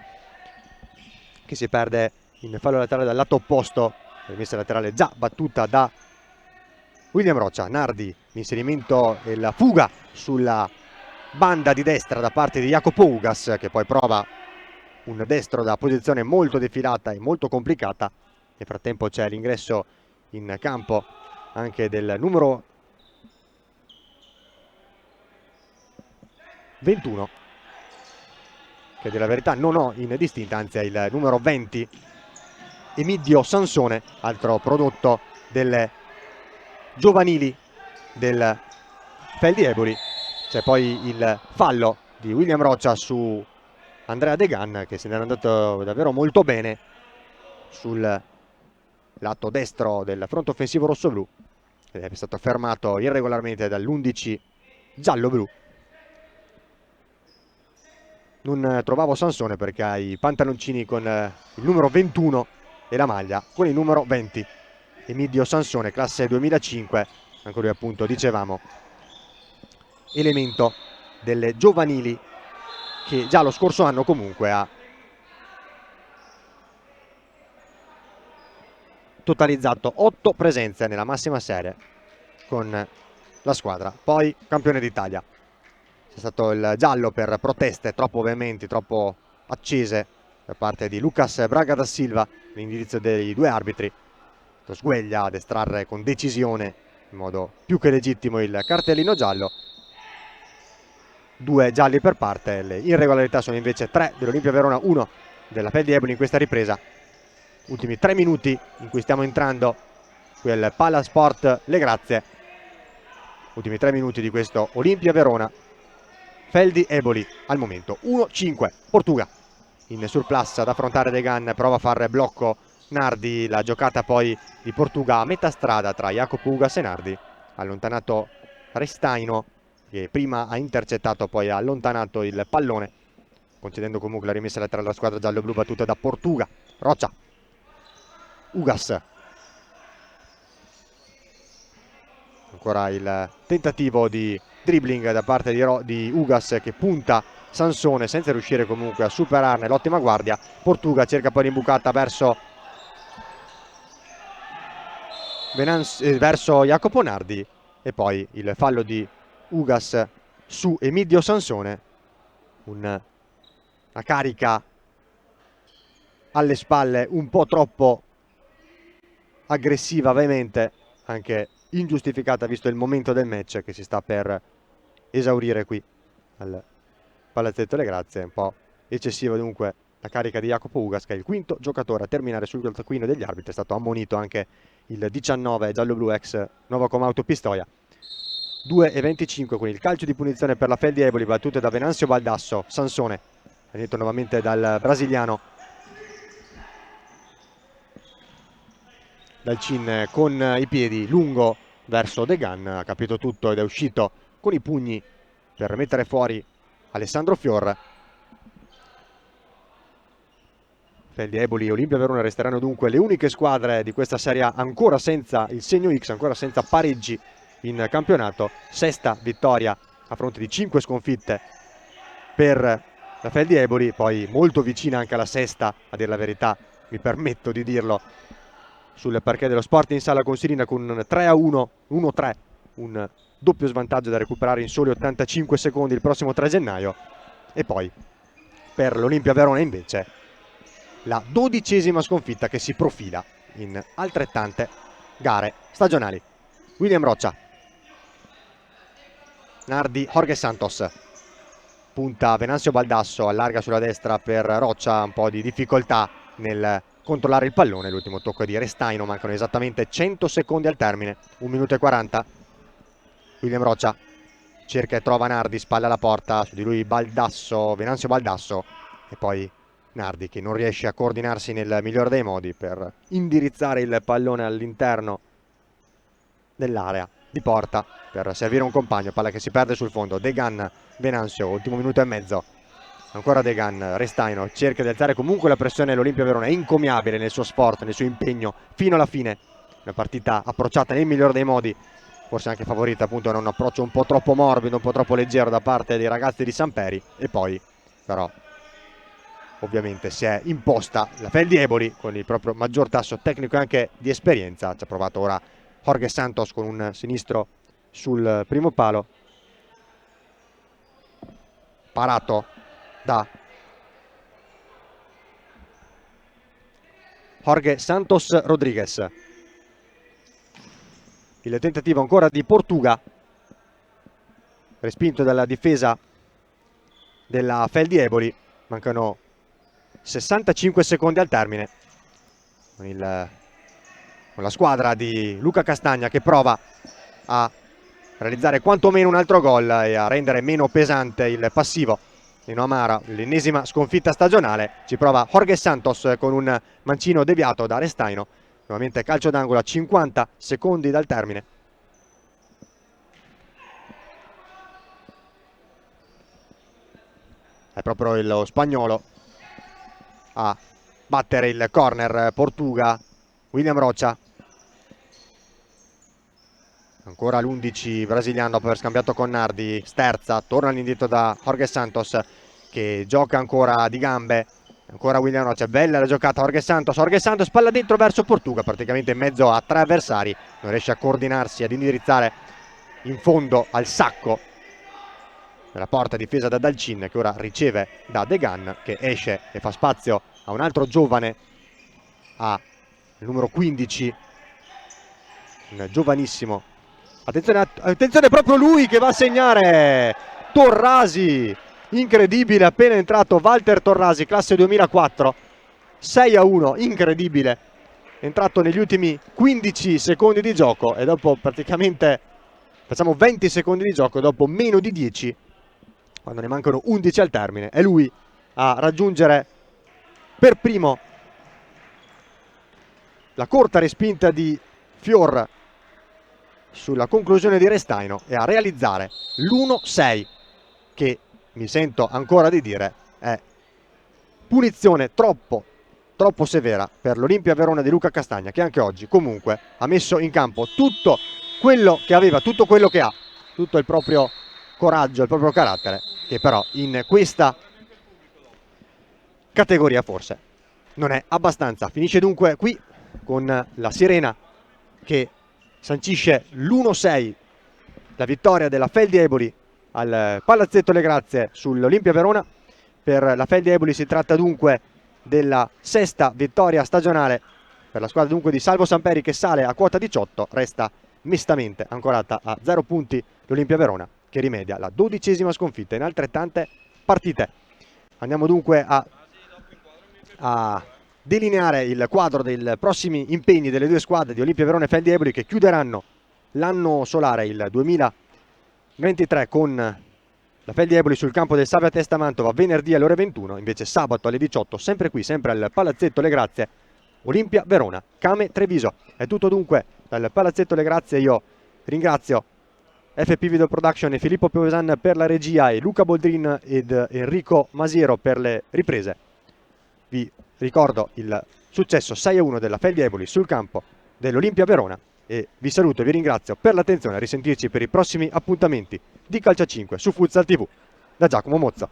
che si perde in fallo laterale dal lato opposto, rimessa laterale già battuta da William Roccia. Nardi, l'inserimento e la fuga sulla banda di destra da parte di Jacopo Ugas, che poi prova un destro da posizione molto defilata e molto complicata. Nel frattempo c'è l'ingresso in campo anche del numero 21, che della verità non ho in distinta, anzi è il numero 20, Emidio Sansone, altro prodotto delle giovanili del Feldi Eboli. C'è poi il fallo di William Roccia su Andrea Degan, che se n'era andato davvero molto bene sul lato destro del fronte offensivo rossoblu. ed è stato fermato irregolarmente dall'11 giallo-blu. Non trovavo Sansone perché ha i pantaloncini con il numero 21 e la maglia con il numero 20. Emidio Sansone, classe 2005, anche lui appunto dicevamo elemento delle giovanili che già lo scorso anno comunque ha totalizzato 8 presenze nella massima serie con la squadra. Poi campione d'Italia. C'è stato il giallo per proteste troppo veementi, troppo accese da parte di Lucas Braga da Silva, l'indirizzo dei due arbitri. Lo sgueglia ad estrarre con decisione, in modo più che legittimo, il cartellino giallo. 2 gialli per parte, le irregolarità sono invece 3 dell'Olimpia Verona, 1 della Fel di Eboli in questa ripresa. Ultimi 3 minuti in cui stiamo entrando qui al Palasport Le Grazie. Ultimi 3 minuti di questo Olimpia Verona Fel di Eboli al momento 1-5 Portuga in surplus ad affrontare Degan, prova a fare blocco Nardi, la giocata poi di Portuga a metà strada tra Jacopo Ugas e Nardi, allontanato Restaino che prima ha intercettato, poi ha allontanato il pallone, concedendo comunque la rimessa laterale alla squadra giallo-blu battuta da Portuga. Roccia, Ugas, ancora il tentativo di dribbling da parte di Ugas che punta Sansone senza riuscire comunque a superarne l'ottima guardia. Portuga cerca poi l'imbucata verso Jacopo Nardi e poi il fallo di Ugas su Emidio Sansone, una carica alle spalle un po' troppo aggressiva, veemente, anche ingiustificata visto il momento del match che si sta per esaurire qui al Palazzetto Le Grazie. Un po' eccessiva dunque la carica di Jacopo Ugas, che è il quinto giocatore a terminare sul taccuino degli arbitri. È stato ammonito anche il 19 giallo-blu ex Novacom Auto Pistoia. 2:25 con il calcio di punizione per la Fel di Eboli, battute da Venanzio Baldasso. Sansone è detto nuovamente dal brasiliano, dal cin con i piedi lungo verso Degan, ha capito tutto ed è uscito con i pugni per mettere fuori Alessandro Fior. Fel di Eboli e Olimpia Verona resteranno dunque le uniche squadre di questa Serie A ancora senza il segno X, ancora senza pareggi in campionato. Sesta vittoria a fronte di 5 sconfitte per la Fel di Eboli, poi molto vicina anche alla sesta, a dir la verità, mi permetto di dirlo, sul parquet dello Sporting Sala Consilina con un 3-1, 1-3, un doppio svantaggio da recuperare in soli 85 secondi il prossimo 3 gennaio. E poi per l'Olimpia Verona invece la 12ª sconfitta che si profila in altrettante gare stagionali. William Roccia, Nardi, Jorge Santos, punta Venanzio Baldasso, allarga sulla destra per Roccia, un po' di difficoltà nel controllare il pallone. L'ultimo tocco di Restaino, mancano esattamente 100 secondi al termine, 1 minuto e 40. William Roccia cerca e trova Nardi, spalla alla porta, su di lui Baldasso, Venanzio Baldasso, e poi Nardi che non riesce a coordinarsi nel migliore dei modi per indirizzare il pallone all'interno dell'area di porta per servire un compagno. Palla che si perde sul fondo. Degan, Venanzio, ultimo minuto e mezzo, ancora Degan. Restaino cerca di alzare comunque la pressione. L'Olimpia Verona è incommiabile nel suo sport, nel suo impegno fino alla fine. Una partita approcciata nel migliore dei modi, forse anche favorita appunto da un approccio un po' troppo morbido, un po' troppo leggero da parte dei ragazzi di Samperi, e poi però ovviamente si è imposta la Fel di Eboli con il proprio maggior tasso tecnico e anche di esperienza. Ci ha provato ora Jorge Santos con un sinistro sul primo palo, parato da Jorge Santos Rodriguez. Il tentativo ancora di Portuga, respinto dalla difesa della Fel di Eboli. Mancano 65 secondi al termine, con la squadra di Luca Castagna che prova a realizzare quantomeno un altro gol e a rendere meno pesante il passivo di Noamara, l'ennesima sconfitta stagionale. Ci prova Jorge Santos con un mancino deviato da Restaino. Nuovamente calcio d'angolo a 50 secondi dal termine. è proprio lo spagnolo a battere il corner. Portuga, William Rocha. Ancora l'11 brasiliano dopo aver scambiato con Nardi. Sterza, torna all'indietro da Jorge Santos, che gioca ancora di gambe. Ancora William Rocha, bella la giocata. Jorge Santos, palla dentro verso Portuga, praticamente in mezzo a 3 avversari. Non riesce a coordinarsi, ad indirizzare in fondo al sacco della porta difesa da Dalcin, che ora riceve da Degan, che esce e fa spazio a un altro giovane, a il numero 15, un giovanissimo. Attenzione, attenzione, proprio lui che va a segnare. Torrasi, incredibile, appena entrato Walter Torrasi, classe 2004, 6-1, incredibile. È entrato negli ultimi 15 secondi di gioco e dopo praticamente, facciamo 20 secondi di gioco, dopo meno di 10, quando ne mancano 11 al termine, è lui a raggiungere per primo la corta respinta di Fior sulla conclusione di Restaino e a realizzare l'1-6, che mi sento ancora di dire è punizione troppo severa per l'Olimpia Verona di Luca Castagna, che anche oggi comunque ha messo in campo tutto quello che aveva, tutto quello che ha, tutto il proprio coraggio, il proprio carattere, che però in questa categoria forse non è abbastanza. Finisce dunque qui con la sirena che sancisce l'1-6, la vittoria della Feldi Eboli al Palazzetto Le Grazie sull'Olimpia Verona. Per la Feldi Eboli si tratta dunque della 6ª vittoria stagionale per la squadra dunque di Salvo Samperi, che sale a quota 18. Resta mestamente ancorata a 0 punti l'Olimpia Verona, che rimedia la 12ª sconfitta in altrettante partite. Andiamo dunque a delineare il quadro dei prossimi impegni delle due squadre di Olimpia Verona e Feldi Eboli, che chiuderanno l'anno solare, il 2023, con la Feldi Eboli sul campo del Savia Testa Mantova venerdì alle ore 21, invece sabato alle 18, sempre qui, sempre al Palazzetto Le Grazie, Olimpia Verona, Came Treviso. È tutto dunque dal Palazzetto Le Grazie. Io ringrazio FP Video Production e Filippo Piovesan per la regia e Luca Boldrin ed Enrico Masiero per le riprese. Vi ricordo il successo 6-1 della Feldi Eboli sul campo dell'Olimpia Verona e vi saluto e vi ringrazio per l'attenzione. A risentirci per i prossimi appuntamenti di Calcio 5 su Futsal TV da Giacomo Mozza.